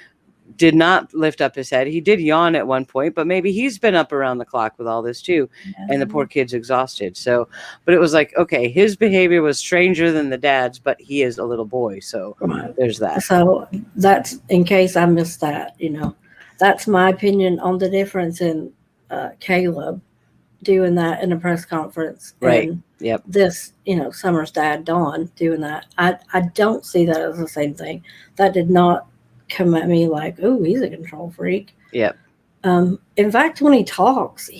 did not lift up his head. He did yawn at one point, but maybe he's been up around the clock with all this too. And the poor kid's exhausted. So, but it was like, okay, his behavior was stranger than the dad's, but he is a little boy. So Right. there's that. So that's in case I missed that, that's my opinion on the difference in Caleb doing that in a press conference Right. and Yep. this, Summer's dad, Don, doing that. I don't see that as the same thing. That did not come at me like, oh, he's a control freak. Yep. In fact, when he talks,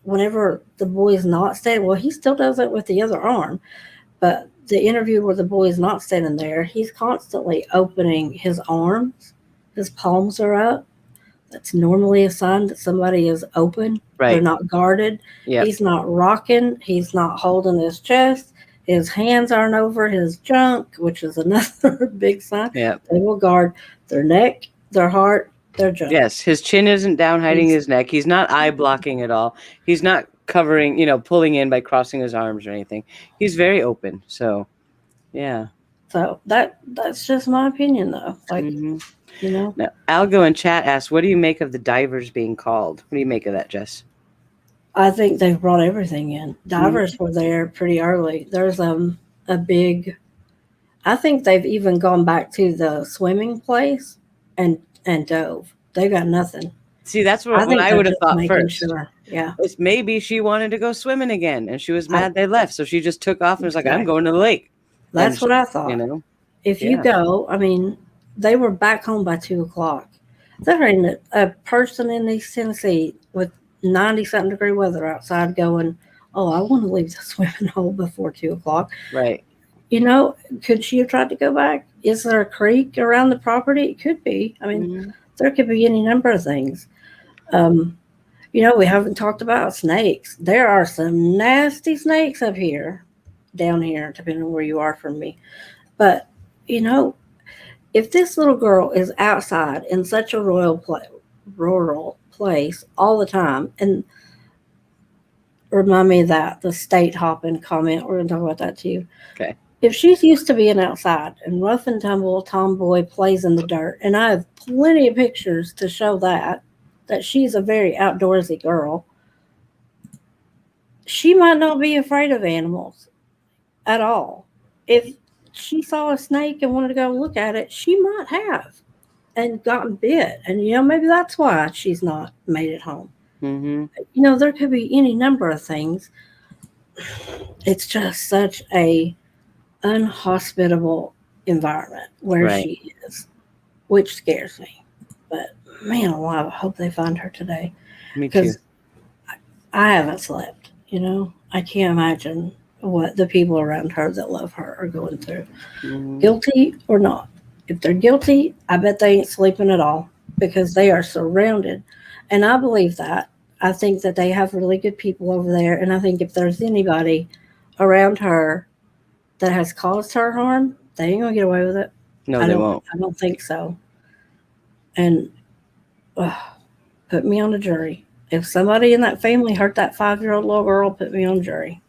whenever the boy is not standing, well, he still does it with the other arm, but the interview where the boy is not standing there, he's constantly opening his arms. His palms are up. That's normally a sign that somebody is open. They're Right. not guarded. Yep. He's not rocking. He's not holding his chest. His hands aren't over his junk, which is another big sign. Yep. They will guard their neck, their heart, their junk. Yes. His chin isn't down hiding his neck. He's not eye blocking at all. He's not covering, pulling in by crossing his arms or anything. He's very open. So, yeah. So that's just my opinion, though. Like, Mhm. you know, Now, Algo in chat asks, what do you make of the divers being called? What do you make of that, Jess? I think they've brought everything in. Divers were there pretty early. There's a big. I think they've even gone back to the swimming place and dove. They got nothing. See, that's I what think I they're would have just thought making first. sure. Yeah. It's maybe she wanted to go swimming again, and she was mad they left, so she just took off and was like, "I'm going to the lake." That's what I thought. If you Yeah. go, I mean, they were back home by 2:00. There ain't a person in East Tennessee with 90-something degree weather outside going, "Oh, I want to leave the swimming hole before 2:00." Right. Could she have tried to go back? Is there a creek around the property? It could be. I mean, there could be any number of things. We haven't talked about snakes. There are some nasty snakes up here, down here, depending on where you are from me. But, if this little girl is outside in such a rural place all the time, and remind me of that, the state hopping comment, we're going to talk about that too. Okay. If she's used to being outside and rough and tumble, tomboy plays in the dirt, and I have plenty of pictures to show that she's a very outdoorsy girl, she might not be afraid of animals at all. If she saw a snake and wanted to go look at it, she might have and gotten bit. And, maybe that's why she's not made it home. Mm-hmm. There could be any number of things. It's just such a unhospitable environment where she is, which scares me. But man alive, I hope they find her today. Me too. Because I haven't slept. I can't imagine what the people around her that love her are going through, guilty or not. If they're guilty, I bet they ain't sleeping at all because they are surrounded. And I believe that. I think that they have really good people over there. And I think if there's anybody around her that has caused her harm, they ain't gonna get away with it. No, they won't. I don't think so. And put me on a jury. If somebody in that family hurt that 5-year-old little girl, put me on jury.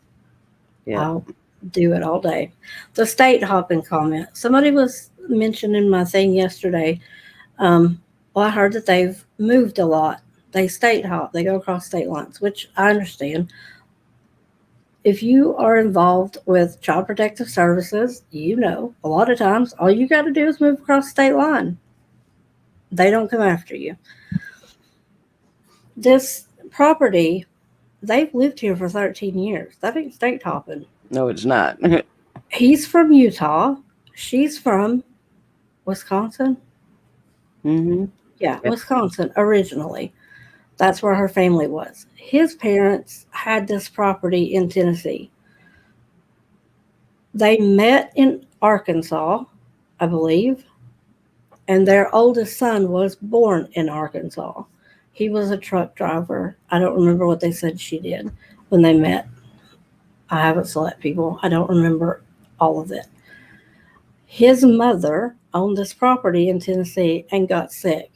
Yeah. I'll do it all day. The state hopping comment. Somebody was mentioning my thing yesterday. Well, I heard that they've moved a lot. They state hop. They go across state lines, which I understand. If you are involved with Child Protective Services, you know, a lot of times all you got to do is move across the state line. They don't come after you. This property, they've lived here for 13 years. That ain't state hopping. No, it's not. He's from Utah. She's from Wisconsin. Mm-hmm. Yeah, Wisconsin originally. That's where her family was. His parents had this property in Tennessee. They met in Arkansas, I believe, and their oldest son was born in Arkansas. He was a truck driver. I don't remember what they said she did when they met. I haven't select people. I don't remember all of it. His mother owned this property in Tennessee and got sick.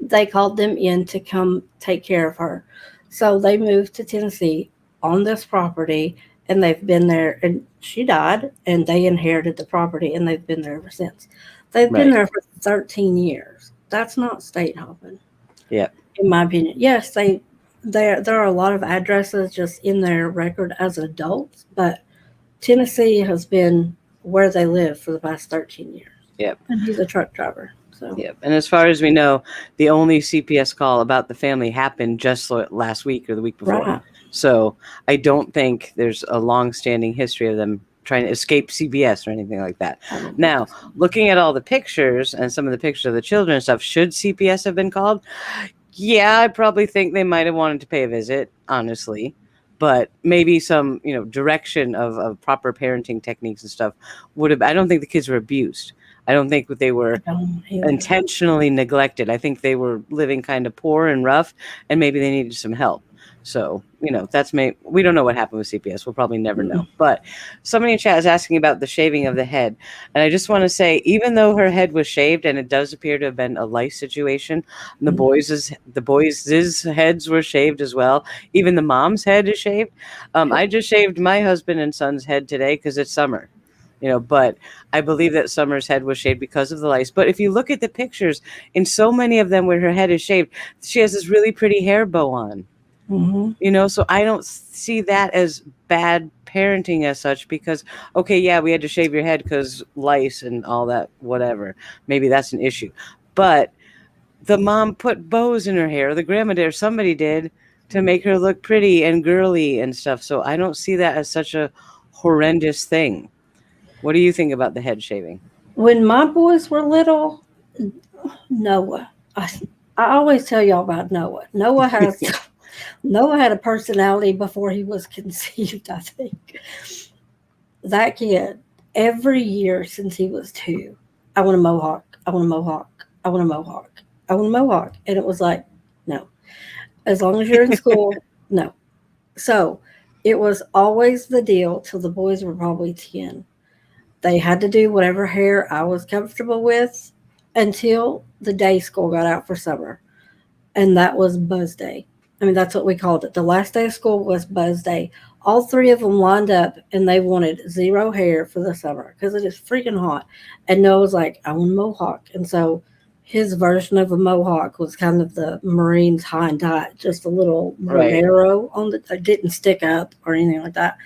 They called them in to come take care of her. So they moved to Tennessee on this property, and they've been there. And she died, and they inherited the property, and they've been there ever since. They've been there for 13 years. That's not state hopping. Yeah. In my opinion. Yes, there are a lot of addresses just in their record as adults, but Tennessee has been where they live for the past 13 years. Yep. And he's a truck driver. So. Yep. And as far as we know, the only CPS call about the family happened just last week or the week before. Right. So I don't think there's a long-standing history of them trying to escape CPS or anything like that. Now, looking at all the pictures and some of the pictures of the children and stuff, should CPS have been called? Yeah, I probably think they might have wanted to pay a visit, honestly. But maybe some, direction of proper parenting techniques and stuff would have. I don't think the kids were abused. I don't think they were intentionally neglected. I think they were living kind of poor and rough, and maybe they needed some help. So, we don't know what happened with CPS. We'll probably never know. But somebody in chat is asking about the shaving of the head. And I just want to say, even though her head was shaved, and it does appear to have been a lice situation, the boys' heads were shaved as well. Even the mom's head is shaved. I just shaved my husband and son's head today because it's summer. But I believe that Summer's head was shaved because of the lice. But if you look at the pictures, in so many of them where her head is shaved, she has this really pretty hair bow on. Mm-hmm. So I don't see that as bad parenting as such because, okay, yeah, we had to shave your head because lice and all that, whatever. Maybe that's an issue. But the mom put bows in her hair, the grandma did, or somebody did, to make her look pretty and girly and stuff. So I don't see that as such a horrendous thing. What do you think about the head shaving? When my boys were little, Noah, I always tell y'all about Noah. Noah had a personality before he was conceived, I think. That kid, every year since he was 2, I want a mohawk, I want a mohawk, I want a mohawk, I want a mohawk. And it was like, no. As long as you're in school, no. So it was always the deal till the boys were probably 10. They had to do whatever hair I was comfortable with until the day school got out for summer. And that was Buzz Day. I mean, that's what we called it. The last day of school was Buzz Day. All 3 of them lined up, and they wanted 0 hair for the summer because it is freaking hot. And Noah was like, I want a mohawk. And so his version of a mohawk was kind of the Marine's hind dot, just a little arrow on it. It didn't stick up or anything like that.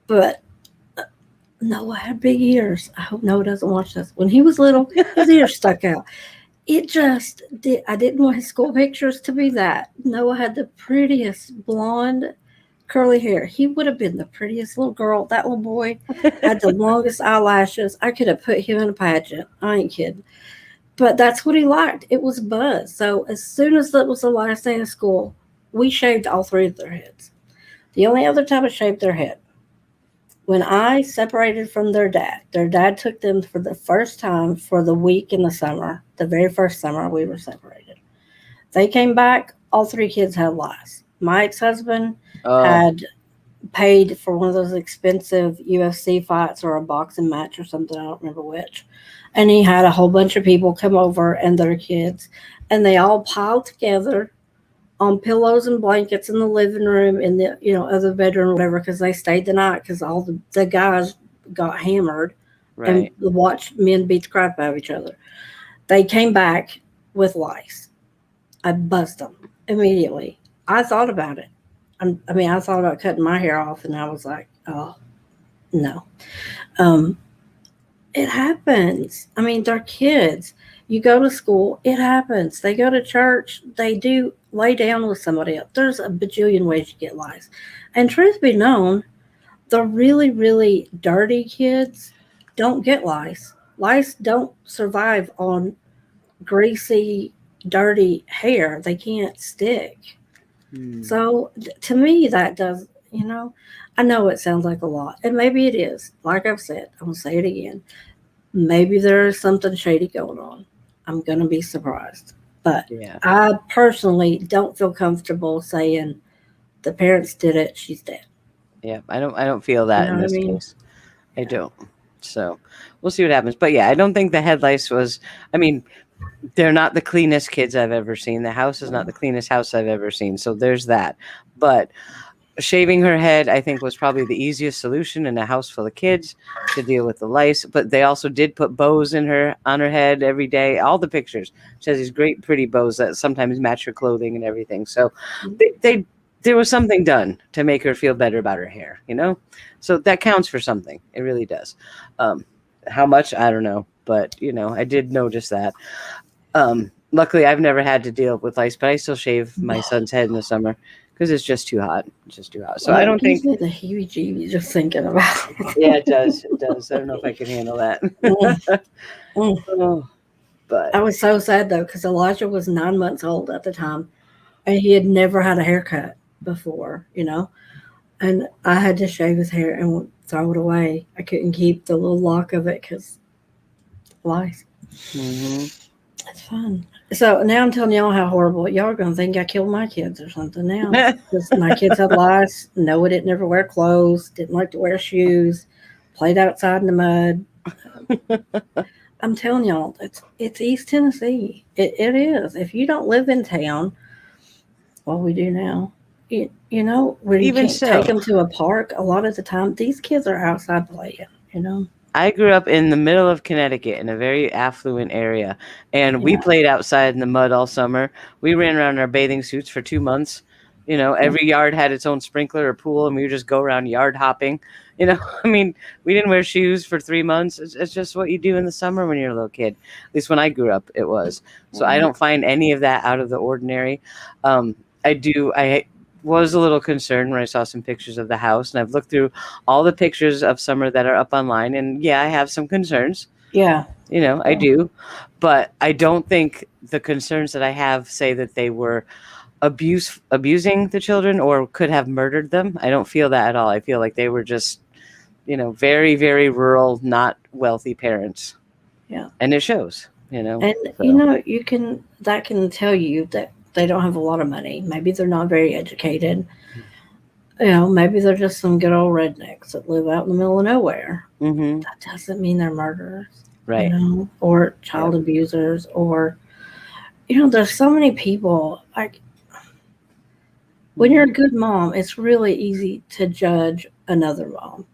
But Noah had big ears. I hope Noah doesn't watch this. When he was little, his ears stuck out. It just did. I didn't want his school pictures to be that. Noah had the prettiest blonde curly hair. He would have been the prettiest little girl. That little boy had the longest eyelashes. I could have put him in a pageant. I ain't kidding. But that's what he liked. It was Buzz. So as soon as that was the last day of school, we shaved all 3 of their heads. The only other time I shaved their head When I separated from their dad took them for the first time for the week in the summer, the very first summer we were separated. They came back, all three kids had lice. My ex-husband Oh, had paid for one of those expensive UFC fights or a boxing match or something, I don't remember which. And he had a whole bunch of people come over and their kids, and they all piled together on pillows and blankets in the living room, in the other bedroom or whatever, because they stayed the night because all the guys got hammered and right. watched men beat the crap out of each other. They came back with lice. I buzzed them immediately. I thought about it. I thought about cutting my hair off, and I was like, oh no. Um, it happens. I mean, they're kids. You go to school, it happens. They go to church, they do lay down with somebody else. There's a bajillion ways to get lice. And truth be known, the really, really dirty kids don't get lice. Lice don't survive on greasy, dirty hair. They can't stick. Hmm. So to me, that does, I know it sounds like a lot. And maybe it is. Like I've said, I'm going to say it again. Maybe there's something shady going on. I'm going to be surprised. But Yeah. I personally don't feel comfortable saying the parents did it, she's dead. Yeah. I don't feel You that know in what I this mean? case. I don't. So we'll see what happens. But yeah, I don't think the head lice was. I mean, they're not the cleanest kids I've ever seen. The house is not the cleanest house I've ever seen. So there's that. But shaving her head, I think, was probably the easiest solution in a house full of kids to deal with the lice. But they also did put bows on her head every day. All the pictures. She has these great, pretty bows that sometimes match her clothing and everything. So they there was something done to make her feel better about her hair, So that counts for something. It really does. Um, how much? I don't know. But, I did notice that. Luckily, I've never had to deal with lice, but I still shave my son's head in the summer because it's just too hot. It's just too hot. So I Well, it don't gives think. me the heebie-jeebies just thinking about Yeah, it. it does. It does. I don't know if I can handle that. Mm, mm. Oh, but I was so sad though because Elijah was 9 months old at the time, and he had never had a haircut before. And I had to shave his hair and throw it away. I couldn't keep the little lock of it because lice. hmm It's fun. So now I'm telling y'all how horrible. Y'all are going to think I killed my kids or something now. Because my kids had lice. Noah didn't ever wear clothes, didn't like to wear shoes, played outside in the mud. I'm telling y'all, it's East Tennessee. It is. If you don't live in town, well, we do now. Where you even can't take so, them to a park, a lot of the time, these kids are outside playing. I grew up in the middle of Connecticut in a very affluent area, and we Yeah. played outside in the mud all summer. We ran around in our bathing suits for 2 months. Every yard had its own sprinkler or pool, and we would just go around yard hopping. I mean, we didn't wear shoes for 3 months. It's just what you do in the summer when you're a little kid. At least when I grew up, it was. So I don't find any of that out of the ordinary. I was a little concerned when I saw some pictures of the house, and I've looked through all the pictures of summer that are up online, and yeah, I have some concerns. Yeah. I do, but I don't think the concerns that I have say that they were abusing the children or could have murdered them. I don't feel that at all. I feel like they were just, very, very rural, not wealthy parents. Yeah. And it shows, And so. that can tell you that they don't have a lot of money. Maybe they're not very educated. Maybe they're just some good old rednecks that live out in the middle of nowhere. Mm-hmm. That doesn't mean they're murderers, Right. or child abusers, or there's so many people. Like when you're a good mom, it's really easy to judge another mom.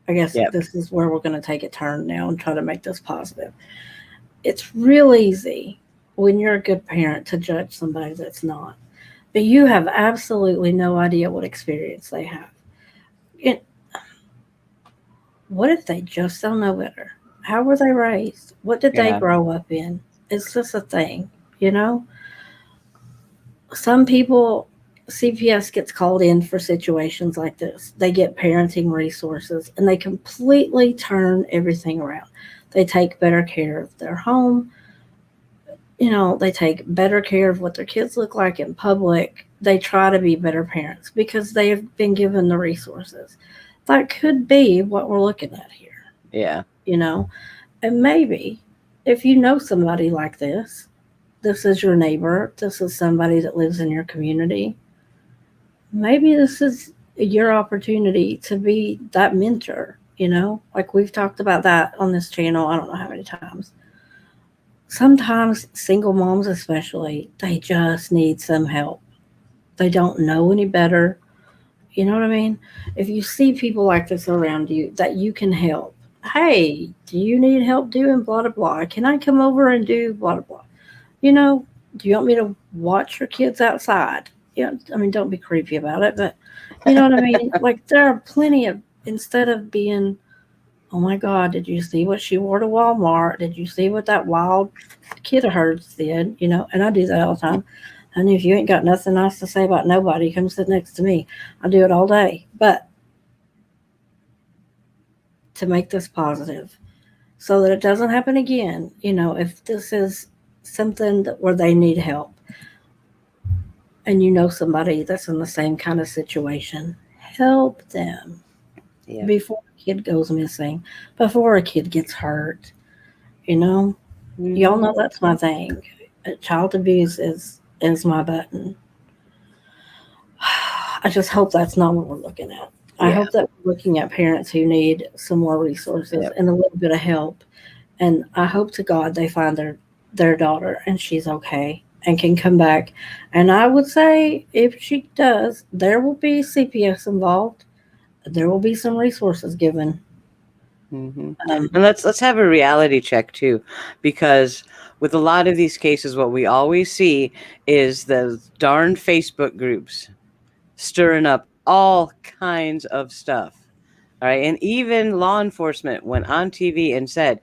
I guess Yep. this is where we're going to take a turn now and try to make this positive. It's real easy when you're a good parent to judge somebody that's not. But you have absolutely no idea what experience they have. What if they just don't know better? How were they raised? What did they Yeah. grow up in? It's just a thing. Some people, CPS gets called in for situations like this. They get parenting resources and they completely turn everything around. They take better care of their home. They take better care of what their kids look like in public. They try to be better parents because they have been given the resources. That could be what we're looking at here, Yeah. And maybe if you know somebody like this is your neighbor, this is somebody that lives in your community, maybe this is your opportunity to be that mentor, like we've talked about that on this channel. I don't know how many times. Sometimes single moms, especially, they just need some help. They don't know any better. You know what I mean? If you see people like this around you that you can help, hey, do you need help doing blah, blah, blah? Can I come over and do blah, blah, blah? Do you want me to watch your kids outside? I mean, don't be creepy about it, but you know what I mean? Like, there are plenty of, instead of being, oh my God, did you see what she wore to Walmart? Did you see what that wild kid of hers did? And I do that all the time. And if you ain't got nothing nice to say about nobody, come sit next to me. I do it all day. But to make this positive so that it doesn't happen again, if this is something where they need help and somebody that's in the same kind of situation, help them before a kid goes missing, before a kid gets hurt. Y'all know that's my thing. Child abuse is my button. I just hope that's not what we're looking at. I hope that we're looking at parents who need some more resources and a little bit of help. And I hope to God they find their daughter and she's okay and can come back. And I would say if she does, there will be CPS involved. There will be some resources given. And let's have a reality check too, because with a lot of these cases, what we always see is the darn Facebook groups stirring up all kinds of stuff. All right. And even law enforcement went on TV and said,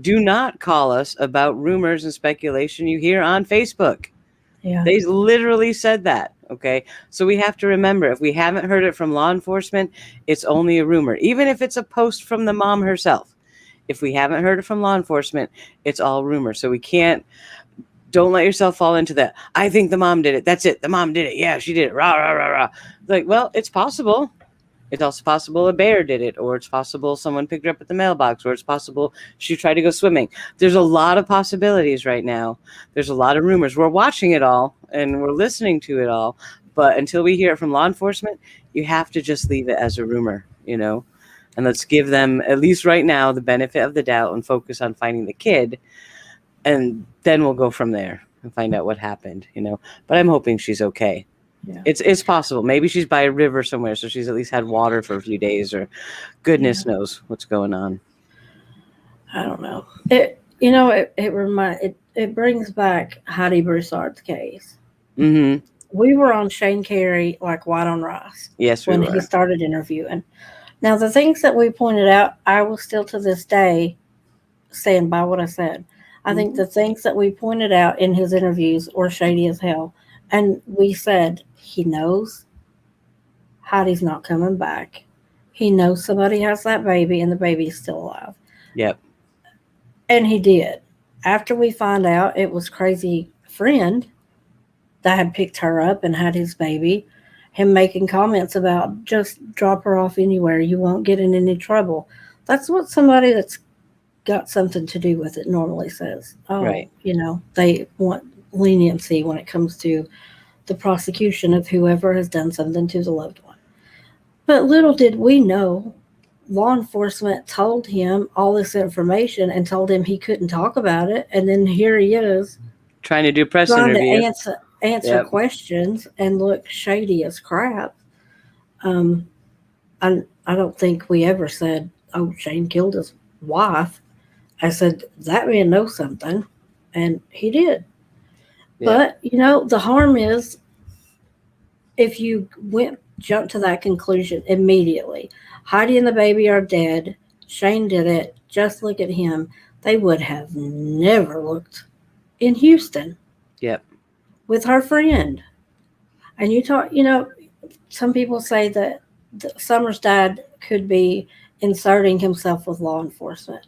do not call us about rumors and speculation you hear on Facebook. Yeah. They literally said that. Okay. So we have to remember, if we haven't heard it from law enforcement, it's only a rumor. Even if it's a post from the mom herself, if we haven't heard it from law enforcement, it's all rumor. So don't let yourself fall into that. I think the mom did it. That's it. The mom did it. Yeah, she did it. Rah, rah, rah, rah. Like, well, it's possible. It's also possible a bear did it, or it's possible someone picked her up at the mailbox, or it's possible she tried to go swimming. There's a lot of possibilities right now. There's a lot of rumors. We're watching it all and we're listening to it all. But until we hear it from law enforcement, you have to just leave it as a rumor, and let's give them, at least right now, the benefit of the doubt and focus on finding the kid. And then we'll go from there and find out what happened, But I'm hoping she's okay. Yeah. It's possible. Maybe she's by a river somewhere, so she's at least had water for a few days, or goodness knows what's going on. I don't know. It brings back Heidi Broussard's case. Mm-hmm. We were on Shane Carey like white on rice. Yes, when he started interviewing. Now, the things that we pointed out, I will still to this day stand by what I said. I think the things that we pointed out in his interviews were shady as hell. And we said, he knows Heidi's not coming back. He knows somebody has that baby and the baby's still alive. Yep. And he did. After we find out it was crazy friend that had picked her up and had his baby, him making comments about just drop her off anywhere, you won't get in any trouble. That's what somebody that's got something to do with it normally says. Oh, right. They want leniency when it comes to the prosecution of whoever has done something to the loved one. But little did we know, law enforcement told him all this information and told him he couldn't talk about it. And then here he is trying to do press trying interview. To answer questions and look shady as crap. I don't think we ever said, oh, Shane killed his wife. I said, that man knows something. And he did. Yeah. But, the harm is if you jump to that conclusion immediately. Heidi and the baby are dead. Shane did it. Just look at him. They would have never looked in Houston. Yep. With her friend. And you talk, some people say that Summer's dad could be inserting himself with law enforcement.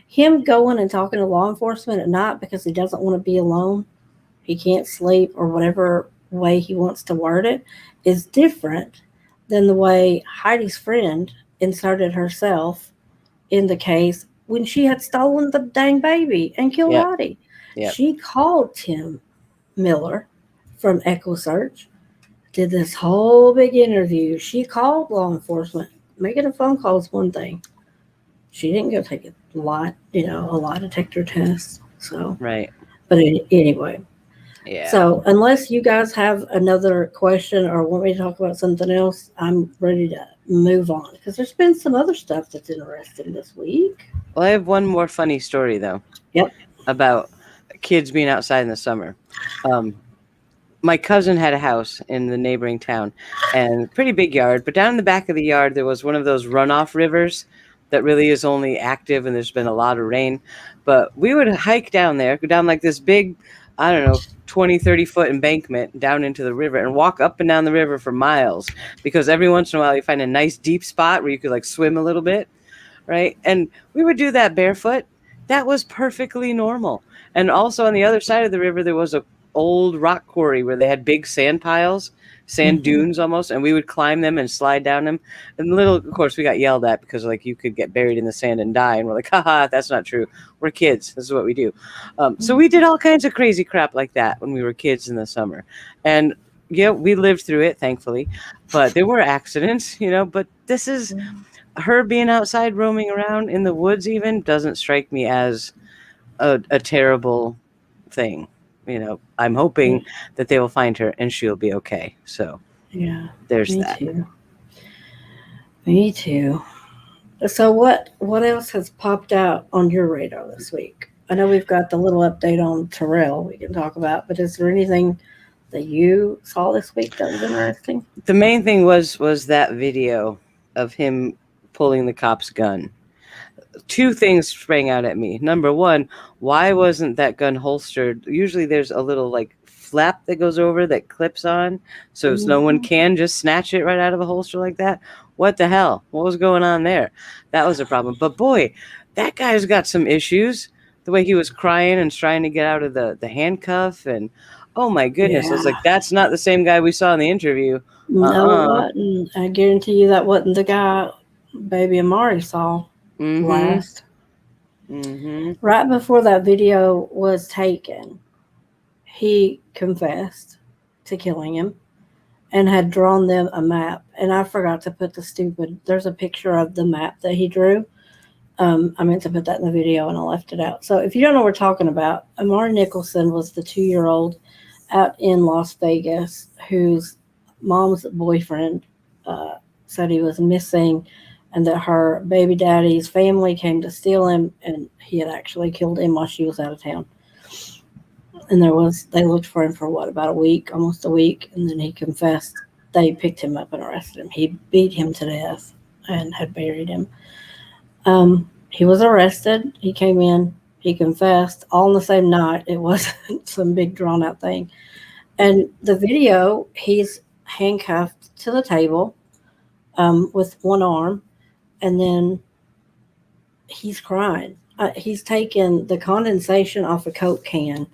Him going and talking to law enforcement at night because he doesn't want to be alone, he can't sleep, or whatever way he wants to word it, is different than the way Heidi's friend inserted herself in the case when she had stolen the dang baby and killed Yep. Lottie. Yep. She called Tim Miller from EchoSearch, did this whole big interview. She called law enforcement. Making a phone call is one thing. She didn't go take a lie detector test. So, Right. but anyway. Yeah. So, unless you guys have another question or want me to talk about something else, I'm ready to move on because there's been some other stuff that's interesting this week. Well, I have one more funny story though. Yep. About kids being outside in the summer. My cousin had a house in the neighboring town and pretty big yard, but down in the back of the yard, there was one of those runoff rivers that really is only active and there's been a lot of rain. But we would hike down there, go down like this big, I don't know, 20, 30 foot embankment down into the river and walk up and down the river for miles because every once in a while you find a nice deep spot where you could like swim a little bit. Right. And we would do that barefoot. That was perfectly normal. And also on the other side of the river, there was a old rock quarry where they had big sand piles, sand dunes almost, and we would climb them and slide down them. And of course, we got yelled at because like you could get buried in the sand and die. And we're like, haha, that's not true. We're kids. This is what we do. So we did all kinds of crazy crap like that when we were kids in the summer. And yeah, we lived through it, thankfully. But there were accidents, but this is her being outside roaming around in the woods even doesn't strike me as a terrible thing. I'm hoping that they will find her and she'll be okay. So yeah, there's that. Me too. So what else has popped out on your radar this week? I know we've got the little update on Terrell we can talk about, but is there anything that you saw this week that was interesting? The main thing was that video of him pulling the cop's gun. Two things sprang out at me. Number one, why wasn't that gun holstered? Usually there's a little like flap that goes over that clips on so no one can just snatch it right out of a holster like that. What the hell? What was going on there? That was a problem. But boy, that guy's got some issues. The way he was crying and trying to get out of the handcuff and oh my goodness. I was like, that's not the same guy we saw in the interview. No, it wasn't. I guarantee you that wasn't the guy baby Amari saw last. Right before that video was taken, he confessed to killing him and had drawn them a map. And I forgot to put there's a picture of the map that he drew. I meant to put that in the video and I left it out. So if you don't know what we're talking about, Amari Nicholson was the 2-year-old out in Las Vegas whose mom's boyfriend said he was missing and that her baby daddy's family came to steal him and he had actually killed him while she was out of town. And they looked for him for about a week, almost a week, and then he confessed. They picked him up and arrested him. He beat him to death and had buried him. He was arrested. He came in. He confessed all in the same night. It wasn't some big drawn out thing. And the video, he's handcuffed to the table with one arm, and then he's crying. He's taking the condensation off a Coke can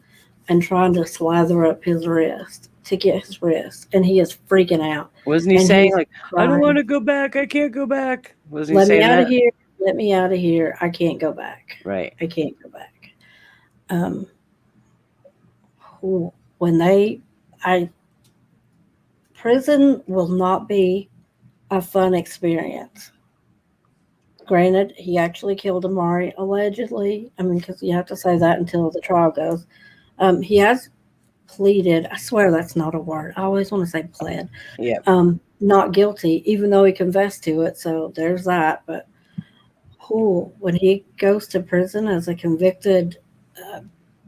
and trying to slather up his wrist to get his wrist, and he is freaking out. Wasn't he saying like, crying. I don't want to go back. I can't go back. Wasn't he saying that? Let me out of here. Let me out of here. I can't go back. Right. I can't go back. Prison will not be a fun experience. Granted, he actually killed Amari, allegedly. I mean, because you have to say that until the trial goes. He has pleaded. I swear that's not a word. I always want to say pled. Yeah. Not guilty, even though he confessed to it. So there's that. But when he goes to prison as a convicted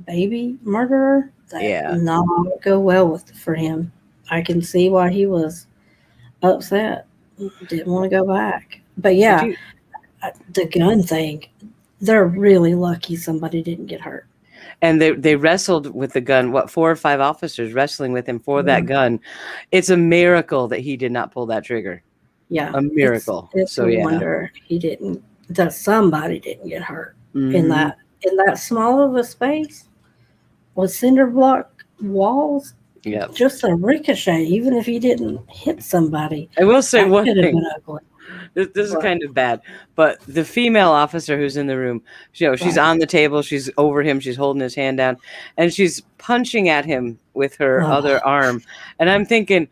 baby murderer, that will not go well for him. I can see why he was upset. Didn't want to go back. But yeah, the gun thing, they're really lucky somebody didn't get hurt. And they wrestled with the gun, 4 or 5 officers wrestling with him for that gun. It's a miracle that he did not pull that trigger. Yeah. A miracle. It's a wonder that somebody didn't get hurt in that small of a space with cinder block walls. Yeah. Just a ricochet, even if he didn't hit somebody. I will say one thing. Been ugly. This is What? kind of bad. But the female officer who's in the room, she's Right. on the table. She's over him. She's holding his hand down, and she's punching at him with her Oh. other arm. And I'm thinking,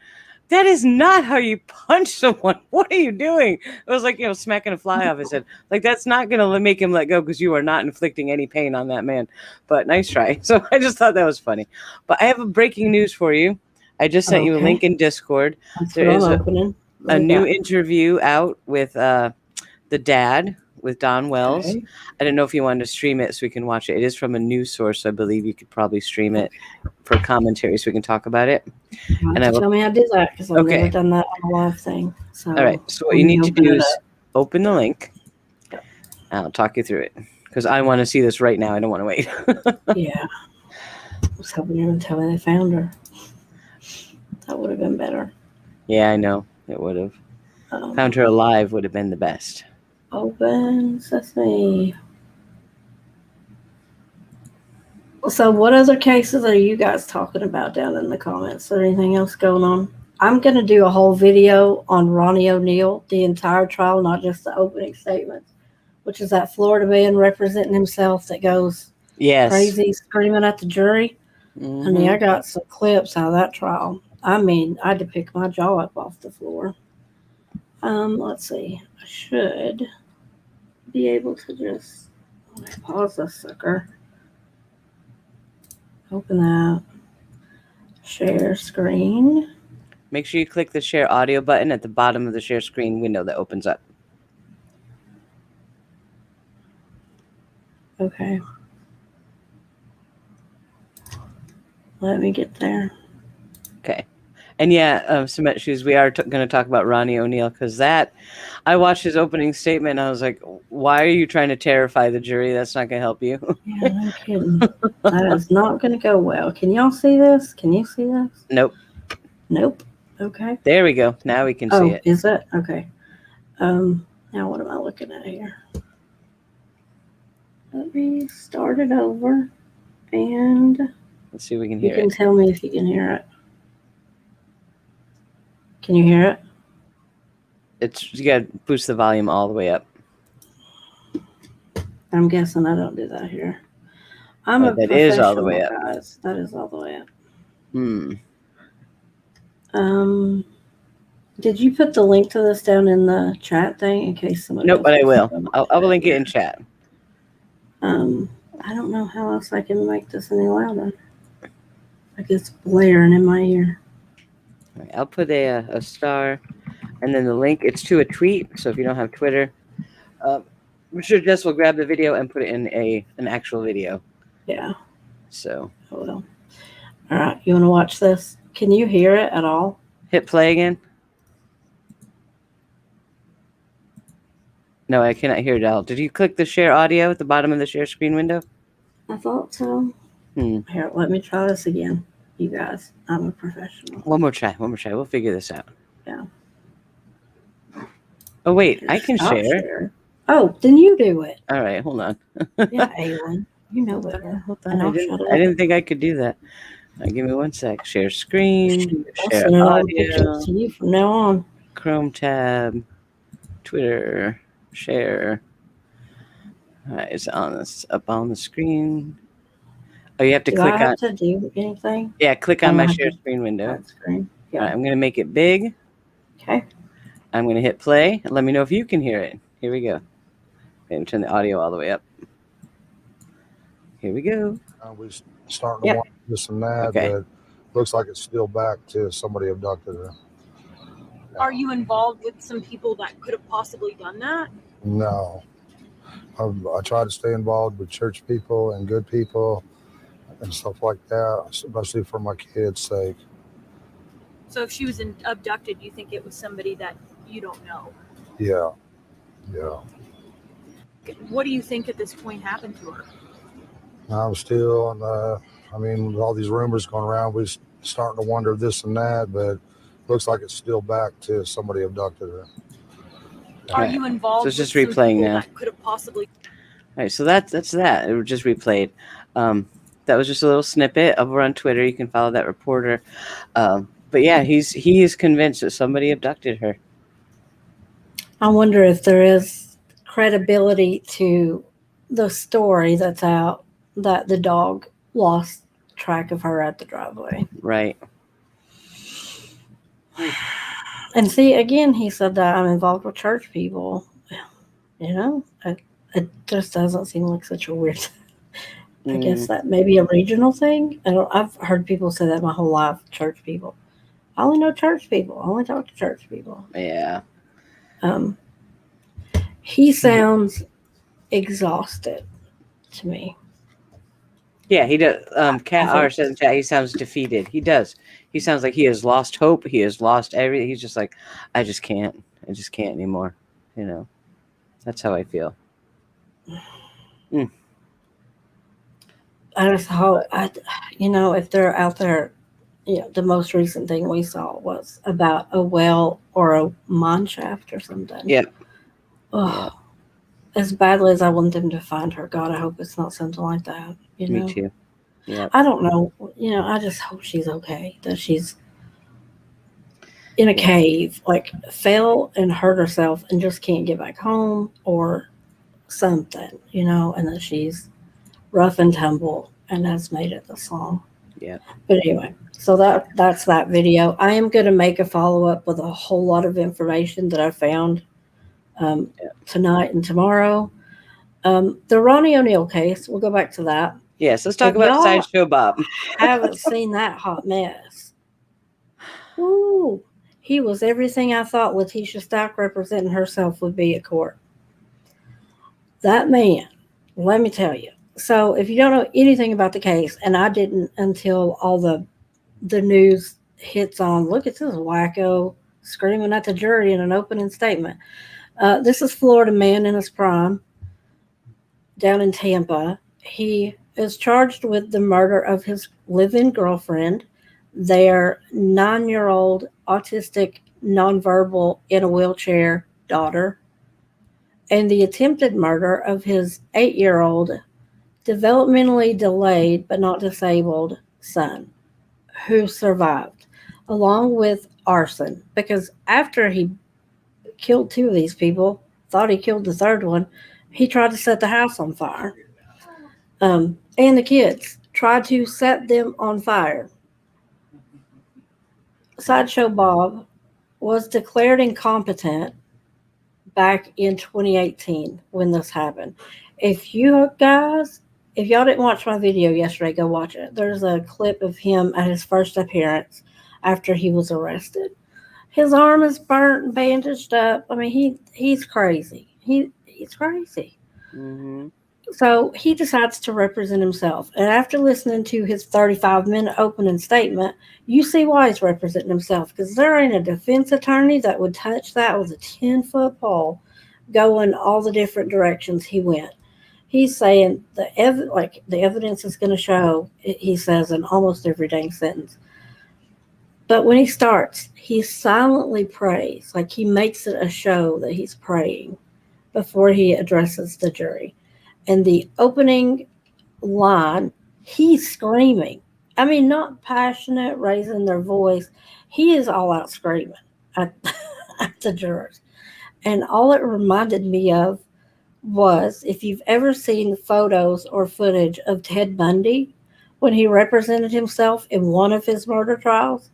that is not how you punch someone. What are you doing? It was like, smacking a fly off his head. Like, that's not going to make him let go because you are not inflicting any pain on that man. But nice try. So I just thought that was funny. But I have a breaking news for you. I just sent you a link in Discord. That's There what is I'm opening. a new interview out with the dad, with Don Wells. Okay. I don't know if you wanted to stream it so we can watch it. It is from a news source, so I believe you could probably stream it for commentary so we can talk about it. And tell me how to do that because I've never done that on a live thing. So all right. So what you need to do is open the link. Yep. I'll talk you through it because I want to see this right now. I don't want to wait. Yeah. I was hoping you were going to tell me they found her. That would have been better. Yeah, I know. It would have. Found her alive would have been the best. Open sesame. So what other cases are you guys talking about down in the comments? Is there anything else going on? I'm going to do a whole video on Ronnie O'Neal, the entire trial, not just the opening statements, which is that Florida man representing himself that goes crazy, screaming at the jury. Mm-hmm. Honey, I got some clips out of that trial. I mean, I had to pick my jaw up off the floor. Let's see. I should be able to just pause this sucker. Open that. Share screen. Make sure you click the share audio button at the bottom of the share screen window that opens up. Okay. Let me get there. Okay. And yeah, Cement Shoes, we are going to talk about Ronnie O'Neal because I watched his opening statement and I was like, why are you trying to terrify the jury? That's not going to help you. Yeah, no kidding. That is not going to go well. Can y'all see this? Can you see this? Nope. Okay. There we go. Now we can see it. Is it? Okay. Now what am I looking at here? Let me start it over and let's see if we can hear it. You can tell me if you can hear it. Can you hear it? You got to boost the volume all the way up. I'm guessing I don't do that here. That is all the way up. Guys. That is all the way up. Did you put the link to this down in the chat thing in case somebody? Nope, but I will. I will link it in chat. I don't know how else I can make this any louder. Like it's blaring in my ear. All right, I'll put a star, and then the link. It's to a tweet. So if you don't have Twitter, I'm sure Jess will grab the video and put it in an actual video. Yeah. So. Oh well. All right. You want to watch this? Can you hear it at all? Hit play again. No, I cannot hear it at all. Did you click the share audio at the bottom of the share screen window? I thought so. Here, let me try this again. You guys, I'm a professional. One more try. We'll figure this out. Yeah. Oh, wait. I can share. Oh, then you do it. All right. Hold on. Yeah, Awen. You know better. Hold on. I didn't think I could do that. Give me 1 sec. Share screen. Share audio. To you from now on. Chrome tab. Twitter. Share. All right. It's up on the screen. Oh, you have to click on. Do I have to do anything? Yeah, click on my share screen window. Screen. Yeah. All right, I'm going to make it big. Okay. I'm going to hit play and let me know if you can hear it. Here we go. Okay, turn the audio all the way up. Here we go. We're starting to want this and that, but looks like it's still back to somebody abducted her. Are you involved with some people that could have possibly done that? No. I try to stay involved with church people and good people and stuff like that, especially for my kids' sake. So if she was abducted, you think it was somebody that you don't know? Yeah. What do you think at this point happened to her? I'm still with all these rumors going around, we're starting to wonder this and that, but looks like it's still back to somebody abducted her. Are you involved? So it's just replaying now. That could have possibly. All right, so that's that. It was just replayed. That was just a little snippet over on Twitter. You can follow that reporter. But yeah, he is convinced that somebody abducted her. I wonder if there is credibility to the story that's out that the dog lost track of her at the driveway. Right. And see, again, he said that I'm involved with church people. You know, it just doesn't seem like such a weird. I guess that may be a regional thing. I've heard people say that my whole life. Church people. I only know church people. I only talk to church people. Yeah. He sounds exhausted to me. Yeah, he does. Cat R says in chat, he sounds defeated. He does. He sounds like he has lost hope. He has lost everything. He's just like, I just can't. I just can't anymore. You know, that's how I feel. I just hope, if they're out there, the most recent thing we saw was about a well or a mine shaft or something. Yeah. Oh, as badly as I want them to find her, God, I hope it's not something like that. Me too. Yeah. I don't know. I just hope she's okay. That she's in a cave, like fell and hurt herself and just can't get back home or something, and that she's rough and tumble and has made it this long. Yeah. But anyway, so that's that video. I am going to make a follow-up with a whole lot of information that I found tonight and tomorrow. The Ronnie O'Neill case, we'll go back to that. Yes, let's talk about Sideshow Bob. Haven't seen that hot mess. Ooh, he was everything I thought Letitia Stack representing herself would be at court. That man, let me tell you. So if you don't know anything about the case, and I didn't until all the news hits on, look at this wacko screaming at the jury in an opening statement. This is Florida man in his prime down in Tampa. He is charged with the murder of his live-in girlfriend, their 9-year-old autistic, nonverbal, in a wheelchair daughter, and the attempted murder of his 8-year-old, developmentally delayed but not disabled son, who survived, along with arson. Because after he killed 2 of these people, thought he killed the 3rd one, he tried to set the house on fire. And the kids tried to set them on fire. Sideshow Bob was declared incompetent back in 2018 when this happened. If y'all didn't watch my video yesterday, go watch it. There's a clip of him at his first appearance after he was arrested. His arm is burnt and bandaged up. I mean, he's crazy. He's crazy. Mm-hmm. So he decides to represent himself. And after listening to his 35-minute opening statement, you see why he's representing himself. Because there ain't a defense attorney that would touch that with a 10-foot pole going all the different directions he went. He's saying the evidence is going to show, he says in almost every dang sentence. But when he starts, he silently prays. Like he makes it a show that he's praying before he addresses the jury. And the opening line, he's screaming. I mean, not passionate, raising their voice. He is all out screaming at the jurors. And all it reminded me of was, if you've ever seen photos or footage of Ted Bundy when he represented himself in one of his murder trials,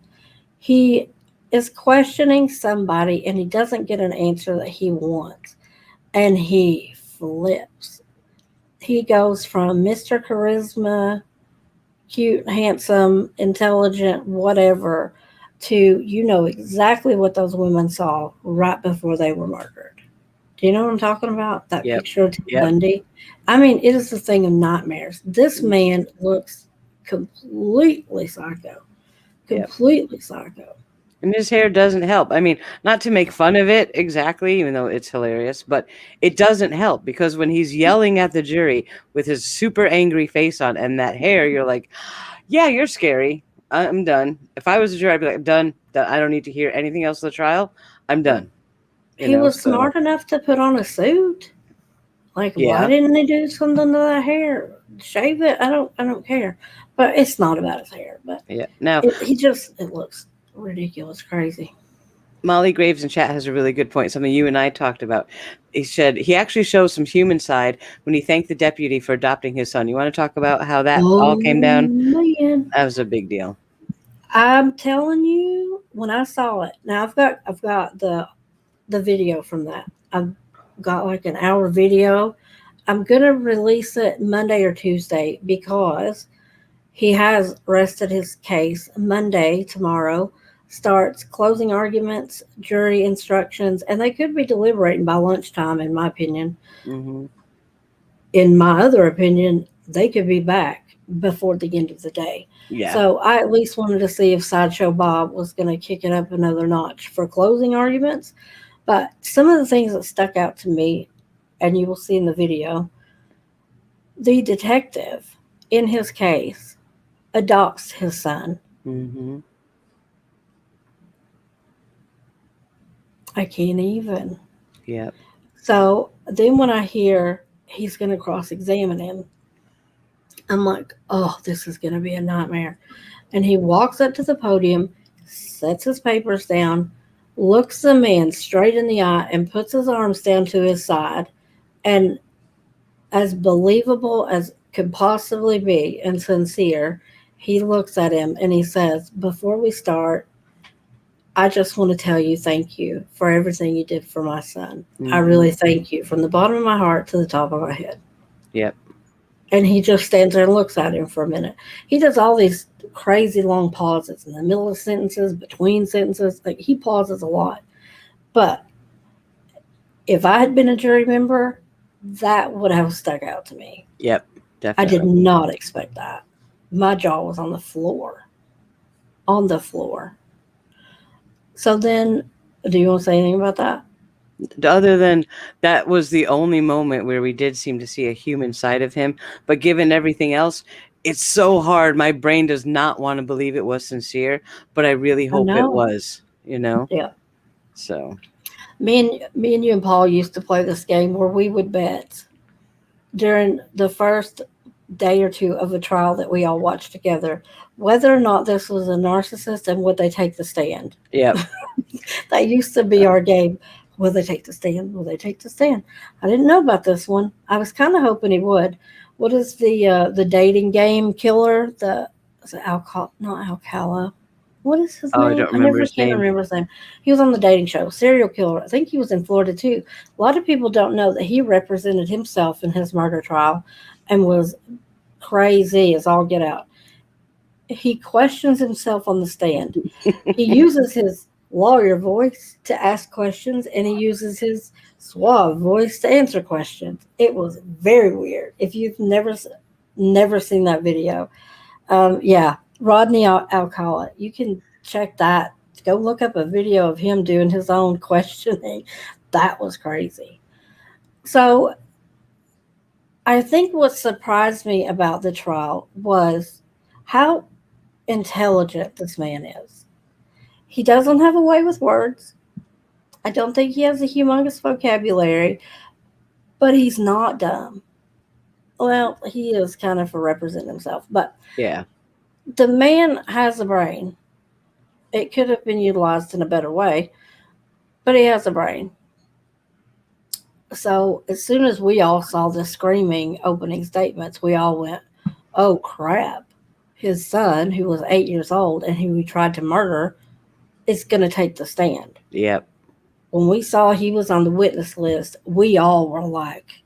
he is questioning somebody and he doesn't get an answer that he wants. And he flips. He goes from Mr. Charisma, cute, handsome, intelligent, whatever, to exactly what those women saw right before they were murdered. Do you know what I'm talking about? That picture of Ted Bundy? I mean, it is a thing of nightmares. This man looks completely psycho. Completely psycho. And his hair doesn't help. I mean, not to make fun of it exactly, even though it's hilarious, but it doesn't help because when he's yelling at the jury with his super angry face on and that hair, you're like, yeah, you're scary. I'm done. If I was a jury, I'd be like, done. I don't need to hear anything else of the trial. I'm done. He was smart enough to put on a suit. Like, why didn't they do something to that hair? Shave it? I don't care. But it's not about his hair. But now it looks ridiculous, crazy. Molly Graves in chat has a really good point, something you and I talked about. He said he actually shows some human side when he thanked the deputy for adopting his son. You want to talk about how that all came down? Man. That was a big deal. I'm telling you, when I saw it, now I've got the video from that. I've got like an hour video. I'm gonna release it Monday or Tuesday because he has rested his case. Monday, tomorrow, starts closing arguments, jury instructions, and they could be deliberating by lunchtime, in my opinion. Mm-hmm. In my other opinion, they could be back before the end of the day. Yeah. So I at least wanted to see if Sideshow Bob was going to kick it up another notch for closing arguments. But some of the things that stuck out to me, and you will see in the video, the detective in his case adopts his son. Mm-hmm. I can't even. Yep. So then when I hear he's going to cross-examine him, I'm like, oh, this is going to be a nightmare. And he walks up to the podium, sets his papers down, looks the man straight in the eye, and puts his arms down to his side. And as believable as could possibly be and sincere, he looks at him and he says, before we start, I just want to tell you thank you for everything you did for my son. Mm-hmm. I really thank you from the bottom of my heart to the top of my head. Yep. And he just stands there and looks at him for a minute. He does all these crazy long pauses in the middle of sentences, between sentences. Like, he pauses a lot. But if I had been a jury member, that would have stuck out to me. Yep, definitely. I did not expect that. My jaw was on the floor. On the floor. So then, do you want to say anything about that? Other than that was the only moment where we did seem to see a human side of him. But given everything else, it's so hard. My brain does not want to believe it was sincere, but I really hope it was, you know? Yeah. So. Me and you and Paul used to play this game where we would bet during the first day or two of a trial that we all watched together whether or not this was a narcissist and would they take the stand. Yep. That used to be our game. Will they take the stand? Will they take the stand? I didn't know about this one. I was kind of hoping he would. What is the dating game killer? Not Alcala. What is his name? I don't remember his name. Remember his name. He was on the dating show. Serial killer. I think he was in Florida too. A lot of people don't know that he represented himself in his murder trial and was crazy as all get out. He questions himself on the stand. He uses his lawyer voice to ask questions, and he uses his suave voice to answer questions. It was very weird. If you've never seen that video, Rodney Alcala, you can check that. Go look up a video of him doing his own questioning. That was crazy. So I think what surprised me about the trial was how intelligent this man is. He doesn't have a way with words. I don't think he has a humongous vocabulary, but he's not dumb. Well, he is kind of for representing himself, but yeah, the man has a brain. It could have been utilized in a better way, but he has a brain. So as soon as we all saw the screaming opening statements, we all went, oh crap. His son, who was 8 years old and who we tried to murder, is going to take the stand. Yep. When we saw he was on the witness list, we all were like,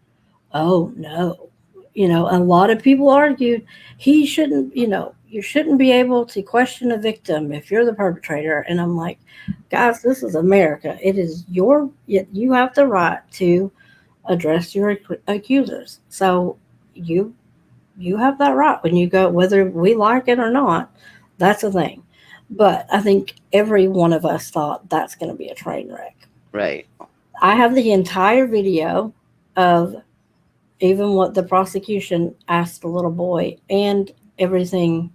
oh no. You know, a lot of people argued he shouldn't, you shouldn't be able to question a victim if you're the perpetrator. And I'm like, guys, this is America. It is you have the right to address your accusers. So you have that right when you go, whether we like it or not, that's a thing. But I think every one of us thought that's going to be a train wreck. Right. I have the entire video of even what the prosecution asked the little boy and everything,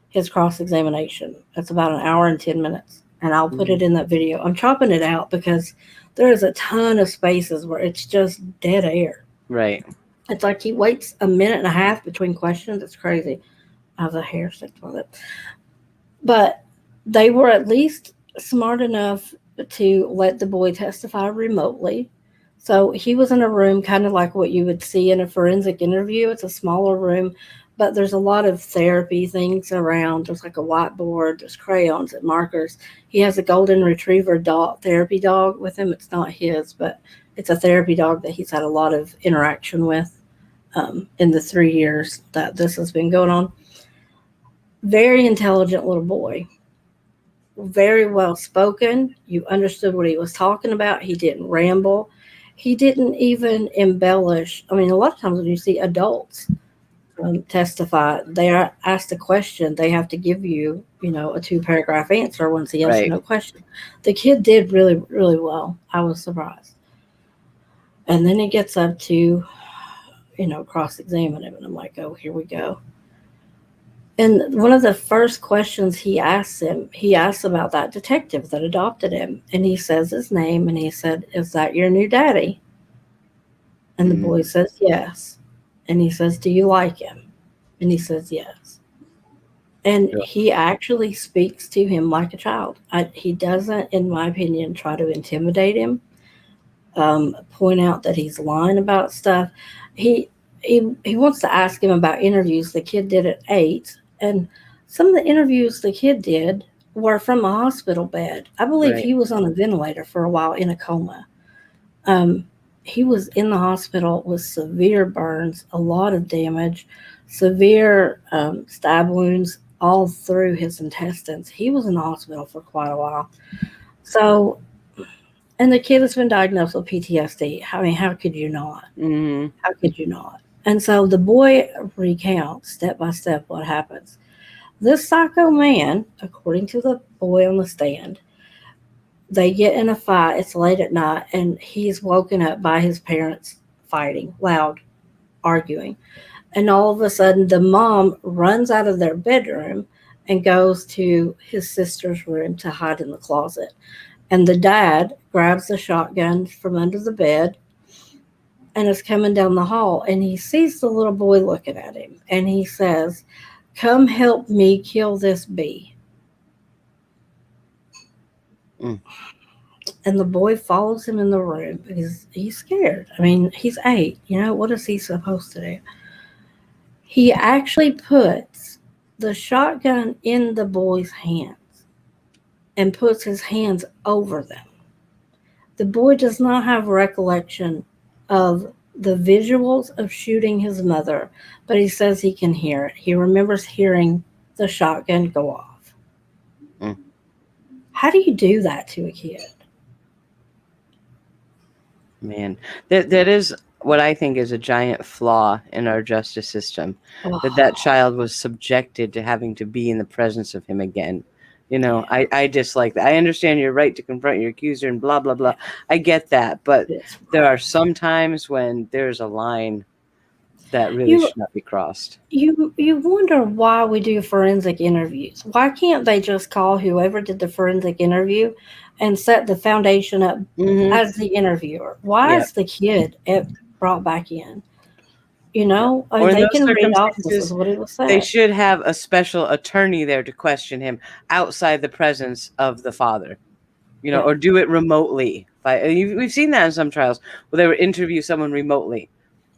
his cross-examination. It's about an hour and 10 minutes. And I'll put it in that video. I'm chopping it out because there is a ton of spaces where it's just dead air. Right. It's like he waits a minute and a half between questions. It's crazy. I have a hair stick with it. But they were at least smart enough to let the boy testify remotely. So he was in a room kind of like what you would see in a forensic interview. It's a smaller room, but there's a lot of therapy things around. There's like a whiteboard, there's crayons and markers. He has a golden retriever therapy dog with him. It's not his, but it's a therapy dog that he's had a lot of interaction with in the 3 years that this has been going on. Very intelligent little boy. Very well spoken. You understood what he was talking about. He didn't ramble. He didn't even embellish. I mean, a lot of times when you see adults testify, they are asked a question. They have to give you, a 2-paragraph answer once he answered no question. The kid did really, really well. I was surprised. And then he gets up to, cross-examine him. And I'm like, oh, here we go. And one of the first questions he asks about that detective that adopted him. And he says his name, and he said, is that your new daddy? And the boy says, yes. And he says, do you like him? And he says, yes. And he actually speaks to him like a child. He doesn't, in my opinion, try to intimidate him, point out that he's lying about stuff. He wants to ask him about interviews the kid did at 8. And some of the interviews the kid did were from a hospital bed. I believe he was on a ventilator for a while in a coma. He was in the hospital with severe burns, a lot of damage, severe stab wounds all through his intestines. He was in the hospital for quite a while. So, and the kid has been diagnosed with PTSD. I mean, how could you not? How could you not? And so the boy recounts step by step what happens. This psycho man, according to the boy on the stand, they get in a fight. It's late at night, and he's woken up by his parents fighting, loud, arguing. And all of a sudden, the mom runs out of their bedroom and goes to his sister's room to hide in the closet. And the dad grabs the shotgun from under the bed and is coming down the hall, and he sees the little boy looking at him, and he says, come help me kill this bee. And the boy follows him in the room because he's scared. I mean, he's 8. What is he supposed to do? He actually puts the shotgun in the boy's hands and puts his hands over them. The boy does not have recollection of the visuals of shooting his mother, but he says he can hear it. He remembers hearing the shotgun go off. How do you do that to a kid? Man, that is what I think is a giant flaw in our justice system, that child was subjected to having to be in the presence of him again. I dislike that. I understand your right to confront your accuser and blah, blah, blah. I get that. But there are some times when there's a line that really should not be crossed. You wonder why we do forensic interviews. Why can't they just call whoever did the forensic interview and set the foundation up as the interviewer? Why is the kid brought back in? They can read off this is what it was said. They should have a special attorney there to question him outside the presence of the father, or do it remotely. We've seen that in some trials where they would interview someone remotely.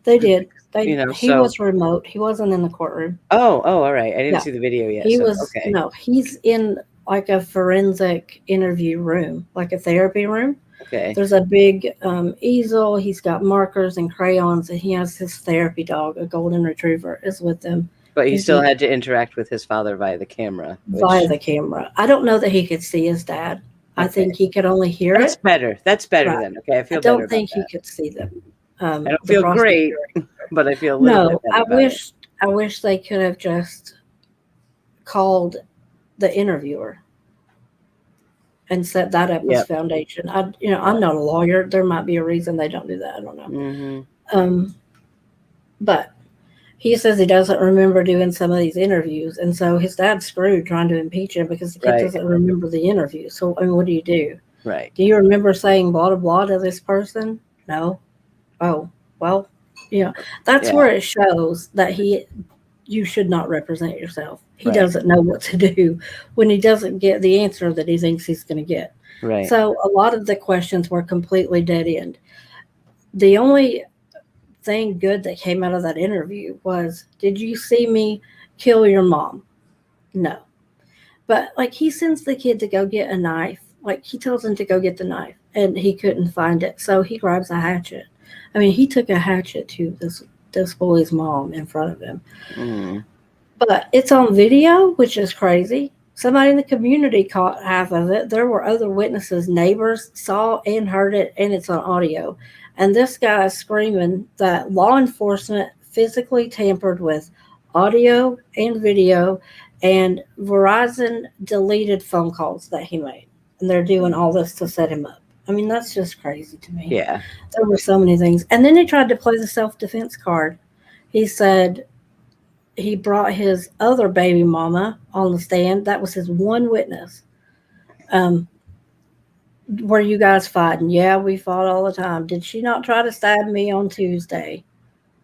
They did. He was remote. He wasn't in the courtroom. Oh, all right. I didn't see the video yet. He was. Okay. No, he's in like a forensic interview room, like a therapy room. Okay. There's a big easel. He's got markers and crayons, and he has his therapy dog, a golden retriever, is with him. But he still had to interact with his father via the camera. Via the camera. I don't know that he could see his dad. I think he could only hear That's better. That's better then. Okay, I feel better. I don't think he could see them. I don't feel great, but I feel a little bit better. I wish they could have just called the interviewer and set that up as foundation. I'm not a lawyer. There might be a reason they don't do that. I don't know. But he says he doesn't remember doing some of these interviews, and so his dad's screwed trying to impeach him because the kid doesn't remember the interview. So what do you do? Right. Do you remember saying blah blah blah to this person? No. Oh, well, that's where it shows that he you should not represent yourself. He Right. doesn't know what to do when he doesn't get the answer that he thinks he's going to get. Right. So a lot of the questions were completely dead end. The only thing good that came out of that interview was, did you see me kill your mom? No. But like, he sends the kid to go get a knife. Like, he tells him to go get the knife and he couldn't find it. So he grabs a hatchet. I mean, he took a hatchet to this boy's mom in front of him. Mm. But it's on video, which is crazy. Somebody in the community caught half of it. There were other witnesses, neighbors saw and heard it, and it's on audio. And this guy is screaming that law enforcement physically tampered with audio and video, and Verizon deleted phone calls that he made. And they're doing all this to set him up. I mean, that's just crazy to me. Yeah. There were so many things. And then he tried to play the self-defense card. He said he brought his other baby mama on the stand. That was his one witness. Were you guys fighting? Yeah, we fought all the time. Did she not try to stab me on Tuesday?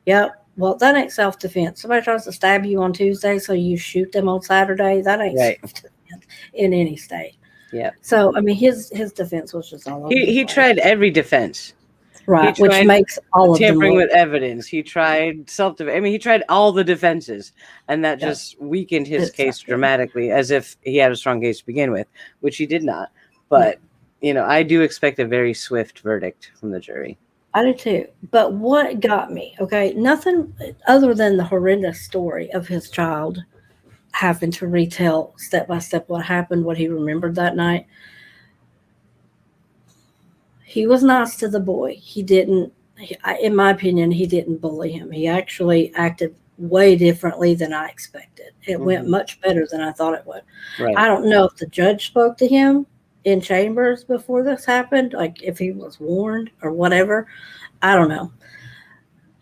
Yep. Well, that ain't self-defense. Somebody tries to stab you on Tuesday, so you shoot them on Saturday. That ain't Right. self-defense in any state. Yeah. So, I mean, his defense was just all over. He tried every defense. Right, he which tried makes all of them Tampering look. with evidence. He tried self-defense. I mean, he tried all the defenses, and that just weakened his case dramatically, as if he had a strong case to begin with, which he did not. But, you know, I do expect a very swift verdict from the jury. I do too. But what got me, okay, nothing other than the horrendous story of his child having to retell step by step what happened, what he remembered that night. He was nice to the boy. He didn't, in my opinion, he didn't bully him. He actually acted way differently than I expected. It went much better than I thought it would. Right. I don't know if the judge spoke to him in chambers before this happened, like if he was warned or whatever. I don't know.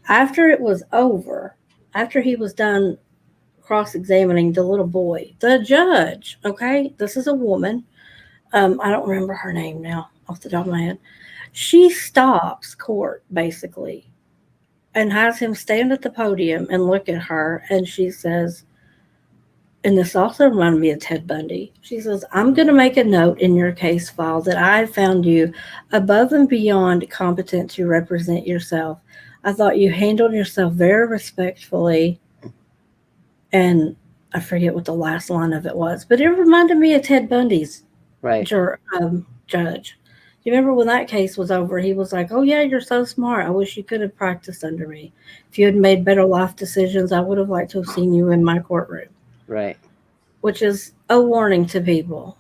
After it was over, after he was done cross-examining the little boy, the judge, okay, this is a woman. I don't remember her name now off the top of my head. She stops court basically and has him stand at the podium and look at her, and she says, and this also reminded me of Ted Bundy. She says, I'm going to make a note in your case file that I found you above and beyond competent to represent yourself. I thought you handled yourself very respectfully. And I forget what the last line of it was, but it reminded me of Ted Bundy's judge. You remember when that case was over, he was like, oh, yeah, you're so smart. I wish you could have practiced under me. If you had made better life decisions, I would have liked to have seen you in my courtroom. Right. Which is a warning to people.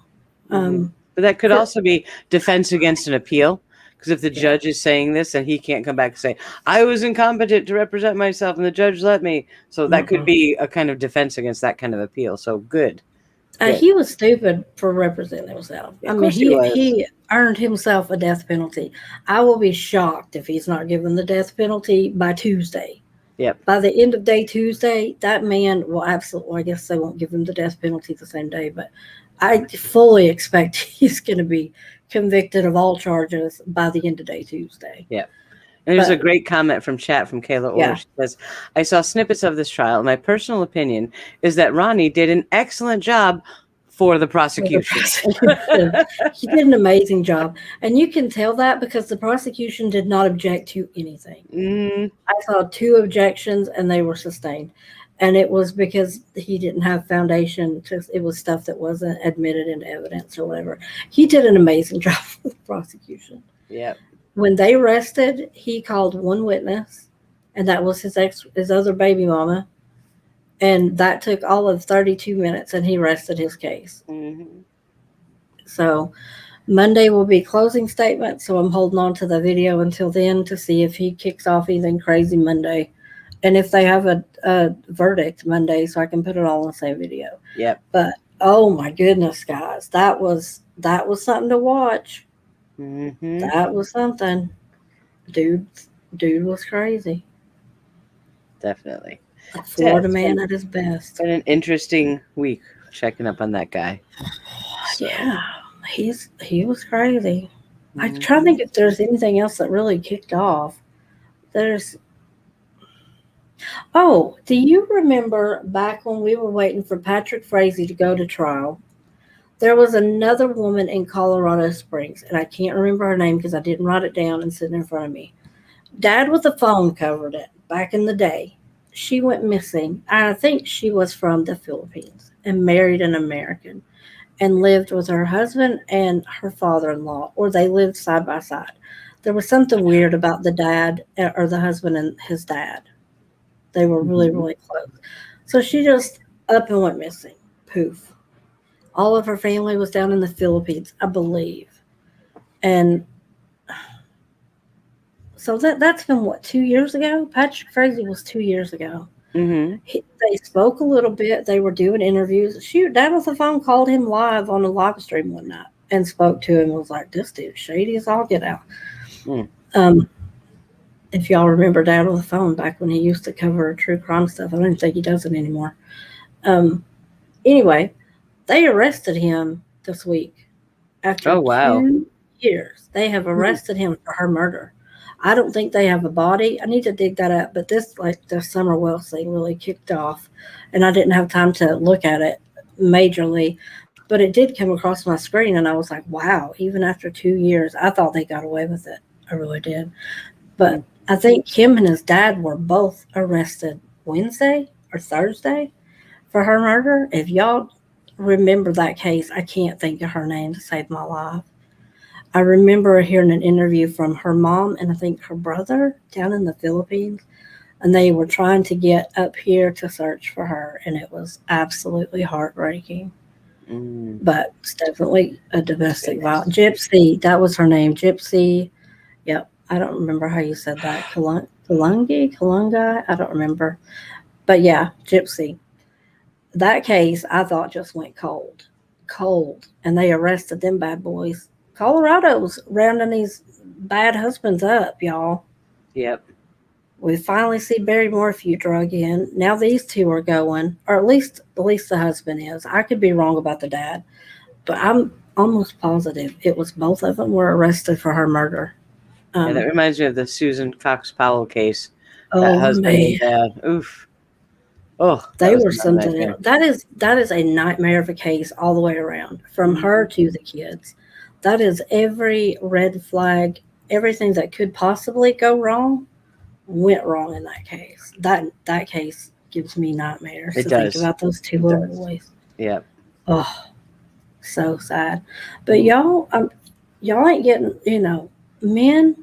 But that could also be defense against an appeal. Because if the judge is saying this and he can't come back and say, I was incompetent to represent myself and the judge let me. So that could be a kind of defense against that kind of appeal. So good. He was stupid for representing himself. I mean, he earned himself a death penalty. I will be shocked if he's not given the death penalty by Tuesday. Yep. By the end of day Tuesday, that man will absolutely, I guess they won't give him the death penalty the same day, but I fully expect he's going to be convicted of all charges by the end of day Tuesday. Yeah. And there's a great comment from chat from Kayla Orr. She says, I saw snippets of this trial. My personal opinion is that Ronnie did an excellent job for the prosecution. He did an amazing job. And you can tell that because the prosecution did not object to anything. I saw 2 objections and they were sustained. And it was because he didn't have foundation. It was stuff that wasn't admitted into evidence or whatever. He did an amazing job for the prosecution. Yeah. When they arrested, he called one witness, and that was his other baby mama. And that took all of 32 minutes, and he rested his case. So Monday will be closing statement. So I'm holding on to the video until then to see if he kicks off anything crazy Monday. And if they have a verdict Monday, so I can put it all in the same video. Yep. But oh my goodness, guys, that was something to watch. That was something. Dude was crazy. Definitely. A Florida man at his best. It's been an interesting week checking up on that guy. Yeah, he was crazy. I try to think if there's anything else that really kicked off. Oh, do you remember back when we were waiting for Patrick Frazee to go to trial? There was another woman in Colorado Springs, and I can't remember her name because I didn't write it down and sit in front of me. Dad with a phone covered it back in the day. She went missing. I think she was from the Philippines and married an American and lived with her husband and her father in law, or they lived side by side. There was something weird about the dad or the husband and his dad. They were really, Mhm. really close. So she just up and went missing. Poof. All of her family was down in the Philippines, I believe. And so that's been what, 2 years ago? Patrick Frazee was 2 years ago. Mhm. They spoke a little bit. They were doing interviews. Shoot, Dad on the phone called him live on a live stream one night and spoke to him. Was like, this dude shady as all get out. Mm. Um, if y'all remember Dad on the phone back when he used to cover true crime stuff, I don't think he does it anymore. Um, anyway, they arrested him this week after Oh wow. 2 years. They have arrested him for her murder. I don't think they have a body. I need to dig that up. But this, like the Summer Wells thing, really kicked off, and I didn't have time to look at it majorly. But it did come across my screen, and I was like, "Wow!" Even after 2 years, I thought they got away with it. I really did. But I think him and his dad were both arrested Wednesday or Thursday for her murder. If y'all remember that case, I can't think of her name to save my life. I remember hearing an interview from her mom and I think her brother down in the Philippines, and they were trying to get up here to search for her, and it was absolutely heartbreaking. Mm. But it's definitely a domestic violence. Gypsy, that was her name. Gypsy. Yep. I don't remember how you said that. Kalungi? I don't remember. But yeah, Gypsy. That case I thought just went cold. Cold. And they arrested them bad boys. Colorado's rounding these bad husbands up, y'all. Yep. We finally see Barry Morphew drug in. Now these two are going, or at least the husband is. I could be wrong about the dad, but I'm almost positive it was both of them were arrested for her murder. Yeah, that reminds me of the Susan Cox Powell case. That Oh husband man, and dad. Oof. Oh, that they was were a something nightmare. else. That is a nightmare of a case all the way around, from her to the kids. That is every red flag, everything that could possibly go wrong went wrong in that case. That case gives me nightmares It to think does. about those two It little does. boys. Yep. Oh, so sad. But y'all ain't getting, men,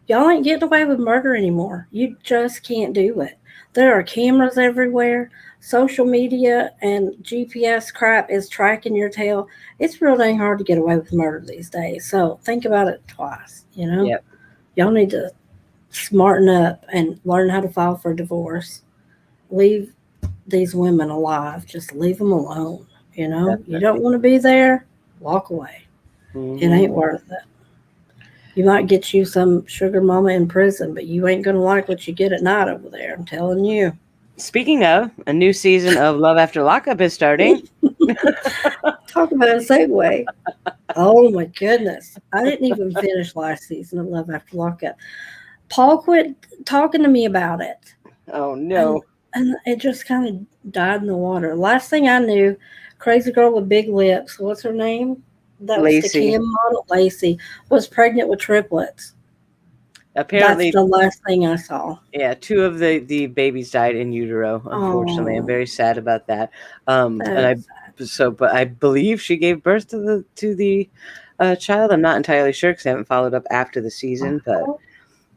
y'all ain't getting away with murder anymore. You just can't do it. There are cameras everywhere. Social media and GPS crap is tracking your tail. It's real dang hard to get away with murder these days. So think about it twice. Yep. Y'all need to smarten up and learn how to file for divorce. Leave these women alive. Just leave them alone. You don't Definitely. want to be there, walk away. It Hmm. ain't worth it. You might get you some sugar mama in prison, but you ain't going to like what you get at night over there. I'm telling you. Speaking of, a new season of Love After Lockup is starting. Talk about a segue. Oh my goodness. I didn't even finish last season of Love After Lockup. Paul quit talking to me about it. Oh And no. and it just kind of died in the water. Last thing I knew, crazy girl with big lips, what's her name? That was the Lacey. Kim model, Lacey, was pregnant with triplets. That's Apparently, the last thing I saw. yeah, two of the babies died in utero. Unfortunately, I'm Oh, very sad about that. And that's but I believe she gave birth to the child. I'm not entirely sure because I haven't followed up after the season, but sad.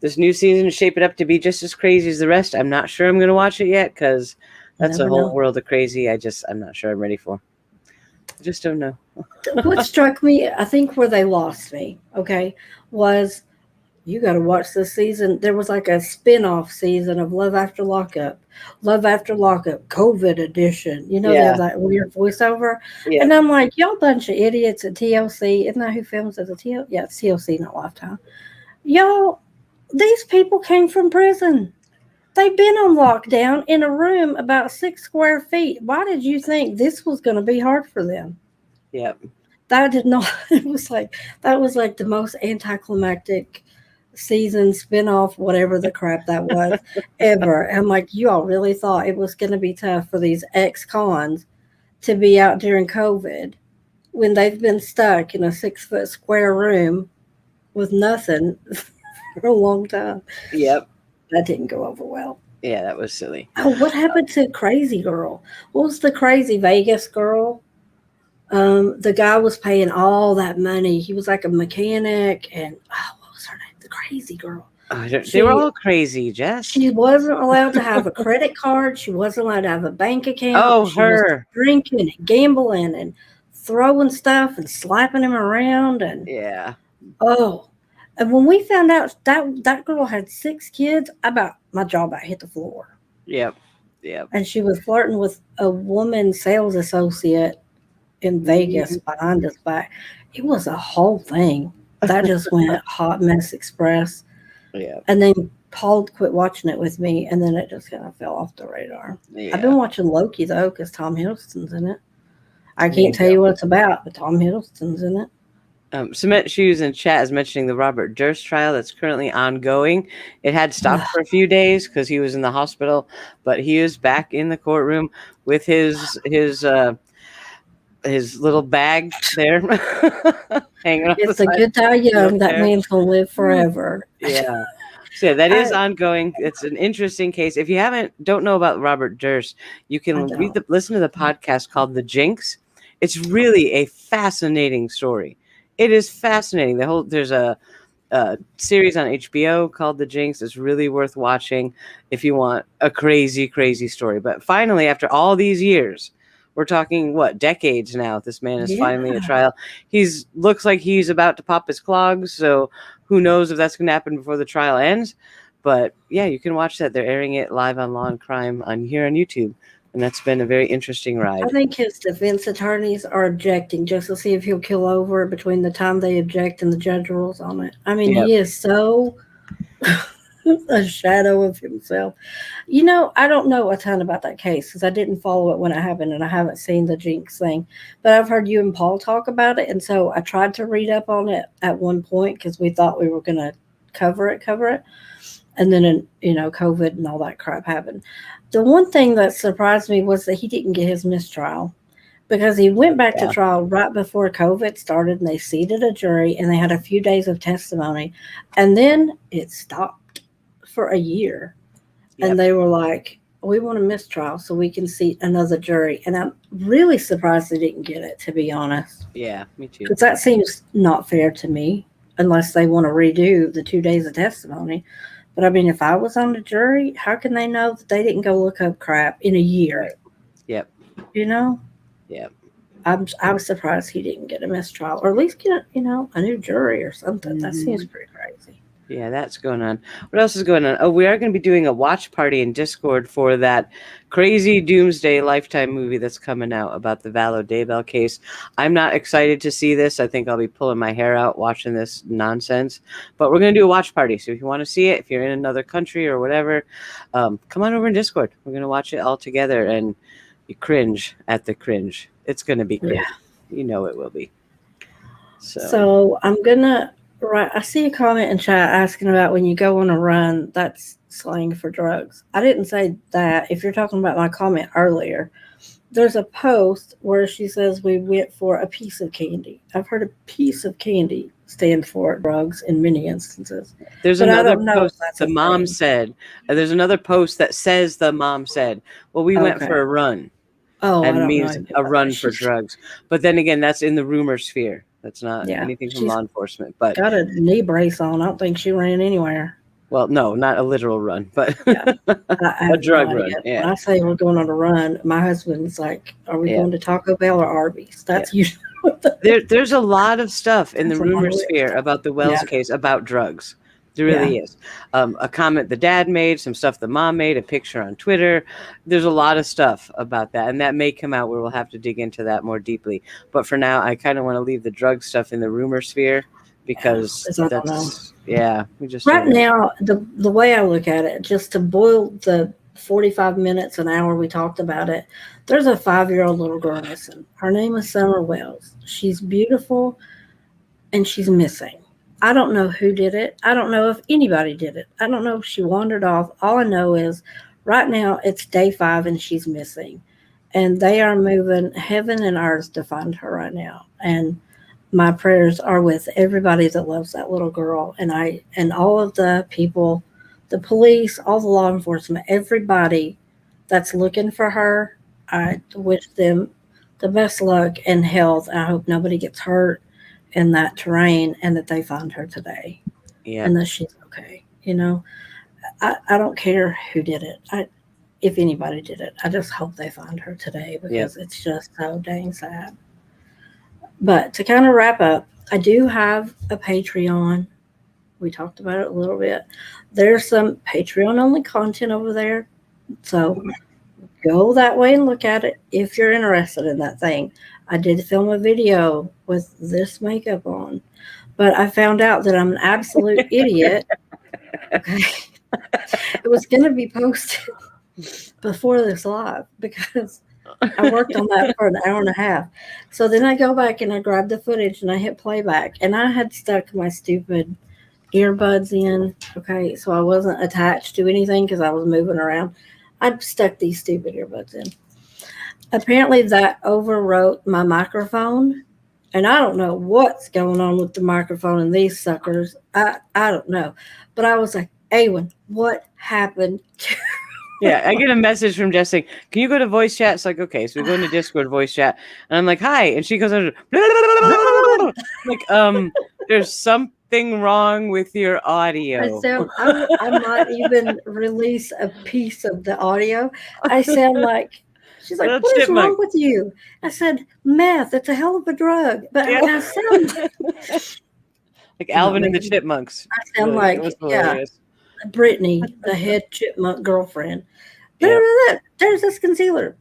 this new season is shaping up to be just as crazy as the rest. I'm not sure I'm going to watch it yet because You that's a never whole know. world of crazy. I'm not sure I'm ready for. I just don't know. What struck me, I think where they lost me, okay, was you got to watch this season. There was like a spin-off season of Love After Lockup, Love After Lockup, COVID edition. They have Yeah. that weird voiceover. Yeah. And I'm like, y'all bunch of idiots at TLC. Isn't that who films at the TLC? Yeah, it's TLC, not Lifetime. Y'all, these people came from prison. They've been on lockdown in a room about 6 square feet. Why did you think this was going to be hard for them? Yeah. That did not. It was like that was like the most anticlimactic season spinoff, whatever the crap that was, ever. And I'm like, you all really thought it was going to be tough for these ex-cons to be out during COVID when they've been stuck in a 6-foot square room with nothing for a long time. Yep. That didn't go over well. Yeah, that was silly. Oh, what happened to Crazy Girl? What was the Crazy Vegas girl? The guy was paying all that money. He was like a mechanic, and what was her name? The Crazy Girl. They were all crazy, Jess. She wasn't allowed to have a credit card. She wasn't allowed to have a bank account. Oh, she was drinking and gambling and throwing stuff and slapping him around. And yeah. Oh, and when we found out that girl had 6 kids, my jaw about hit the floor. Yep. And she was flirting with a woman sales associate in Vegas behind his back. It was a whole thing. That just went hot mess express. Yeah. And then Paul quit watching it with me, and then it just kind of fell off the radar. Yeah. I've been watching Loki, though, because Tom Hiddleston's in it. I can't tell you what it's about, but Tom Hiddleston's in it. Cement Shoes in chat is mentioning the Robert Durst trial that's currently ongoing. It had stopped for a few days because he was in the hospital, but he is back in the courtroom with his little bag there hanging off. It's a good die young. That man's gonna live forever. Yeah. So that is ongoing. It's an interesting case. If you don't know about Robert Durst, you can listen to the podcast called The Jinx. It's really a fascinating story. It is fascinating. There's a series on HBO called The Jinx. It's really worth watching if you want a crazy, crazy story. But finally, after all these years, we're talking decades now. This man is finally at trial. Looks like he's about to pop his clogs. So who knows if that's going to happen before the trial ends? But yeah, you can watch that. They're airing it live on Law and Crime here on YouTube. And that's been a very interesting ride. I think his defense attorneys are objecting just to see if he'll kill over between the time they object and the judge rules on it. I mean, he is so a shadow of himself. I don't know a ton about that case because I didn't follow it when it happened, and I haven't seen the Jinx thing. But I've heard you and Paul talk about it, and so I tried to read up on it at one point because we thought we were going to cover it. And then, COVID and all that crap happened. The one thing that surprised me was that he didn't get his mistrial because he went back to trial right before COVID started, and they seated a jury, and they had a few days of testimony. And then it stopped for a year. Yep. And they were like, we want a mistrial so we can seat another jury. And I'm really surprised they didn't get it, to be honest. Yeah, me too. Because that seems not fair to me unless they want to redo the 2 days of testimony. But I mean, if I was on the jury, how can they know that they didn't go look up crap in a year? Yep. Yep. I was surprised he didn't get a mistrial, or at least get a new jury or something. That seems pretty crazy. Yeah, that's going on. What else is going on? Oh, we are going to be doing a watch party in Discord for that crazy Doomsday Lifetime movie that's coming out about the Vallow Daybell case. I'm not excited to see this. I think I'll be pulling my hair out watching this nonsense. But we're going to do a watch party. So if you want to see it, if you're in another country or whatever, come on over in Discord. We're going to watch it all together, and you cringe at the cringe. It's going to be great. Yeah. It will be. So I'm going to... Right, I see a comment in chat asking about when you go on a run, that's slang for drugs. I didn't say that. If you're talking about my comment earlier, there's a post where she says we went for a piece of candy. I've heard a piece of candy stand for drugs in many instances. There's another post the mom said. There's another post that says the mom said, well, we went for a run. Oh, and means a run for drugs. But then again, that's in the rumor sphere. That's not anything from law enforcement. But got a knee brace on. I don't think she ran anywhere. Well, no, not a literal run, but a drug run. Yeah. When I say we're going on a run, my husband's like, are we going to Taco Bell or Arby's? That's usually there's a lot of stuff in the rumor sphere about the Wells case about drugs. There really is. A comment the dad made, some stuff the mom made, a picture on Twitter. There's a lot of stuff about that. And that may come out where we'll have to dig into that more deeply. But for now, I kind of want to leave the drug stuff in the rumor sphere because we just right now, the way I look at it, just to boil the 45 minutes, an hour we talked about it, there's a 5-year-old little girl missing. Her name is Summer Wells. She's beautiful and she's missing. I don't know who did it. I don't know if anybody did it. I don't know if she wandered off. All I know is right now it's day 5 and she's missing. And they are moving heaven and earth to find her right now. And my prayers are with everybody that loves that little girl. And all of the people, the police, all the law enforcement, everybody that's looking for her. I wish them the best luck and health. I hope nobody gets hurt in that terrain and that they find her today. Yeah. And that she's okay. I don't care who did it. If anybody did it, I just hope they find her today because it's just so dang sad. But to kind of wrap up, I do have a Patreon. We talked about it a little bit. There's some Patreon only content over there. So go that way and look at it if you're interested in that thing. I did film a video with this makeup on, but I found out that I'm an absolute idiot. Okay. It was going to be posted before this live because I worked on that for an hour and a half. So then I go back and I grab the footage and I hit playback, and I had stuck my stupid earbuds in. Okay. So I wasn't attached to anything because I was moving around. I'd stuck these stupid earbuds in. Apparently that overwrote my microphone, and I don't know what's going on with the microphone and these suckers. I don't know. But I was like, Awen, what happened? Yeah, I get a message from Jess saying, can you go to voice chat? It's like, okay, so we go into Discord voice chat, and I'm like, hi, and she goes under, like, there's something wrong with your audio. I might even release a piece of the audio. I sound like, she's like, what is wrong with you? I said, meth. It's a hell of a drug. But I sound like Alvin and the Chipmunks. I sound like, Brittany, the head chipmunk girlfriend. Yep. There's this concealer.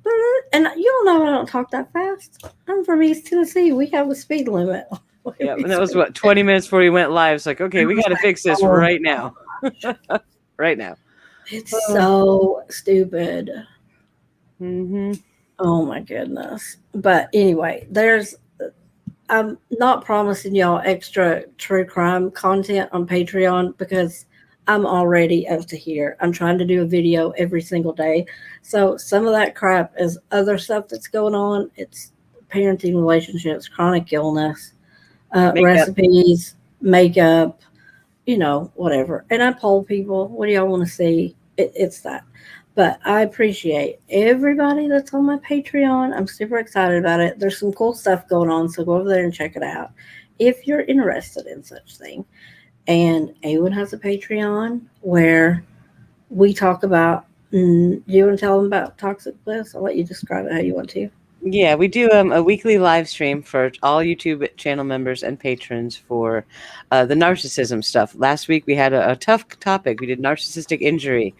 And you all know I don't talk that fast. I'm from East Tennessee. We have a speed limit. Yeah, and that was 20 minutes before we went live. It's like, okay, we got to fix this right now. Right now. It's so stupid. Mm-hmm. Oh my goodness. But anyway, I'm not promising y'all extra true crime content on Patreon because I'm already up to here. I'm trying to do a video every single day. So some of that crap is other stuff that's going on. It's parenting, relationships, chronic illness, recipes, makeup, whatever. And I poll people, what do y'all want to see? It's that. But I appreciate everybody that's on my Patreon. I'm super excited about it. There's some cool stuff going on, so go over there and check it out if you're interested in such thing. And Awen has a Patreon where we talk about, do you want to tell them about Toxic Bliss? I'll let you describe it how you want to. Yeah, we do a weekly live stream for all YouTube channel members and patrons for the narcissism stuff. Last week we had a tough topic. We did narcissistic injury,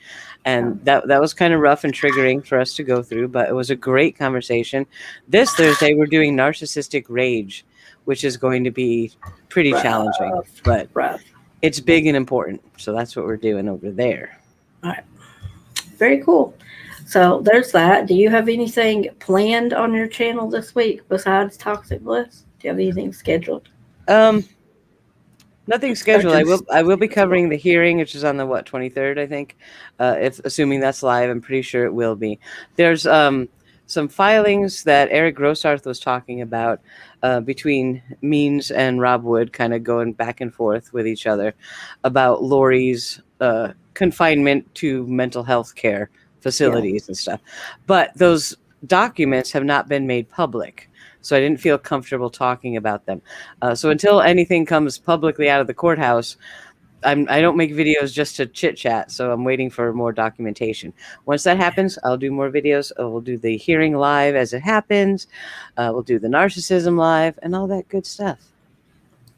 and that was kind of rough and triggering for us to go through, but it was a great conversation. This Thursday we're doing narcissistic rage, which is going to be pretty challenging, but it's big and important. So that's what we're doing over there. All right. Very cool. So there's that. Do you have anything planned on your channel this week besides Toxic Bliss? Do you have anything scheduled? Nothing scheduled. I will be covering the hearing, which is on the 23rd, I think. If assuming that's live, I'm pretty sure it will be. There's some filings that Eric Grossarth was talking about between Means and Rob Wood, kind of going back and forth with each other about Lori's confinement to mental health care facilities and stuff. But those documents have not been made public. So I didn't feel comfortable talking about them. So until anything comes publicly out of the courthouse, I don't make videos just to chit chat. So I'm waiting for more documentation. Once that happens, I'll do more videos. We'll do the hearing live as it happens. We'll do the narcissism live and all that good stuff.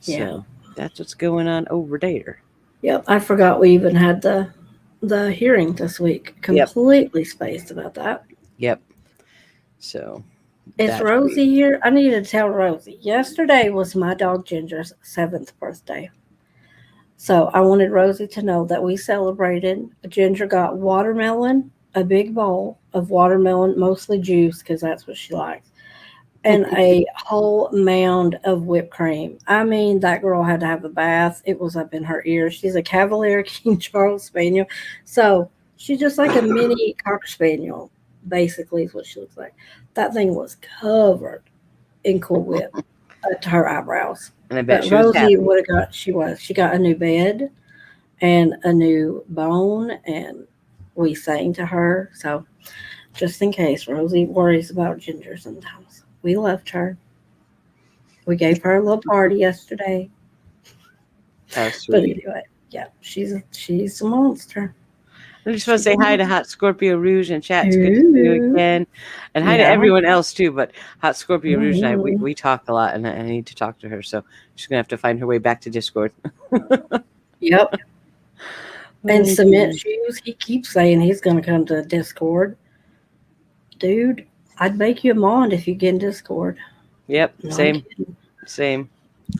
So that's what's going on over there. Yep. I forgot we even had the hearing this week. Completely spaced about that. Yep. So is Rosie here? I need to tell Rosie. Yesterday was my dog Ginger's 7th birthday. So I wanted Rosie to know that we celebrated. Ginger got watermelon, a big bowl of watermelon, mostly juice because that's what she likes. and a whole mound of whipped cream. I mean, that girl had to have a bath. It was up in her ears. She's a Cavalier King Charles Spaniel. So she's just like a mini Cocker Spaniel, basically, is what she looks like. That thing was covered in Cool Whip to her eyebrows. And I bet But she was happy. Rosie would have got, she got a new bed and a new bone, and we sang to her. So just in case Rosie worries about Ginger sometimes. We loved her. We gave her a little party yesterday. How But sweet. anyway, yeah, she's a monster. I just want to say hi to Hot Scorpio Rouge in chat. It's good to see you again. And hi to Yeah. everyone else too. But Hot Scorpio Rouge and I, Mhm. we talk a lot, and I need to talk to her. So she's gonna have to find her way back to Discord. Yep. And Cement Shoes, he keeps saying he's going to come to Discord. Dude, I'd make you a mod if you get in Discord. Yep, No, I'm same. kidding. Same.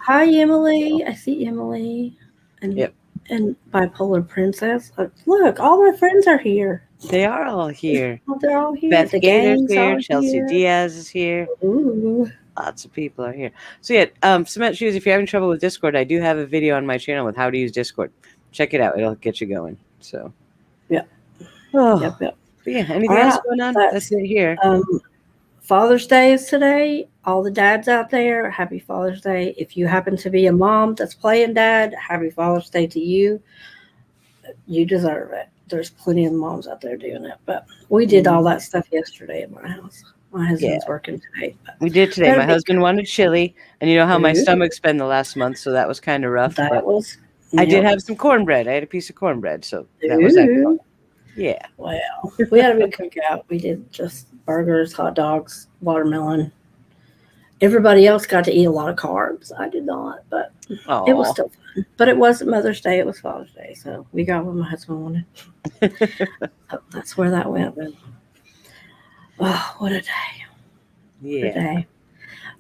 Hi, Emily. I see Emily. And Yep. and Bipolar Princess. Look, all my friends are here. They are all here. Oh, they're all here. Beth The Gator's gang's here. all Chelsea here. Diaz is here. Ooh. Lots of people are here. So yeah, Cement Shoes, if you're having trouble with Discord, I do have a video on my channel with how to use Discord. Check it out. It'll get you going. So Yep. oh. Yep. But yeah, anything All else right, going on? that's- That's it here. Father's Day is today. All the dads out there, happy Father's Day. If you happen to be a mom that's playing dad, happy Father's Day to you. You deserve it. There's plenty of moms out there doing it. But we did all that stuff yesterday at my house. My husband's working today. But We did today. That'd My be husband wanted chili, and you know how my Ooh. stomach's been the last month, so that was kind of rough. that But was. I did yep. have some cornbread. I had a piece of cornbread, so that was Ooh. excellent. Yeah. Well, we had a big cookout. We did just burgers, hot dogs, watermelon. Everybody else got to eat a lot of carbs. I did not, but it was Oh, still fun. But it wasn't Mother's Day, it was Father's Day. So we got what my husband wanted. So that's where that went. Oh, what a day. What a yeah. day.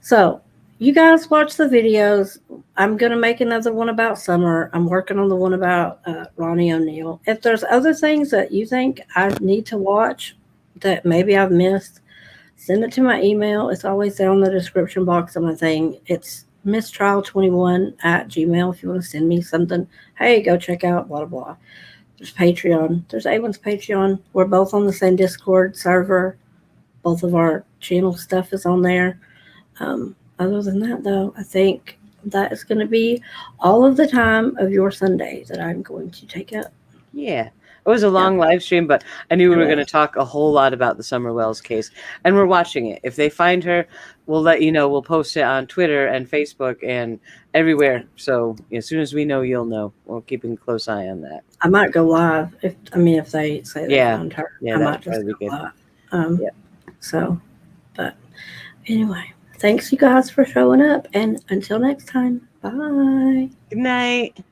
So you guys watch the videos. I'm going to make another one about Summer. I'm working on the one about Ronnie O'Neill. If there's other things that you think I need to watch that maybe I've missed, send it to my email. It's always down in the description box of my thing. It's mistrial21@gmail. If you want to send me something, hey, go check out blah, blah, blah. There's Patreon. There's Awen's Patreon. We're both on the same Discord server. Both of our channel stuff is on there. Other than that, though, I think that is going to be all of the time of your Sunday that I'm going to take up. Yeah. It was a long live stream, but I knew we were going to talk a whole lot about the Summer Wells case, and we're watching it. If they find her, we'll let you know. We'll post it on Twitter and Facebook and everywhere. So as soon as we know, you'll know. We're keeping a close eye on that. I might go live if they say they found her. Yeah, I that might would just probably go be good. live. Yeah. So, but anyway, thanks you guys for showing up, and until next time, bye. Good night.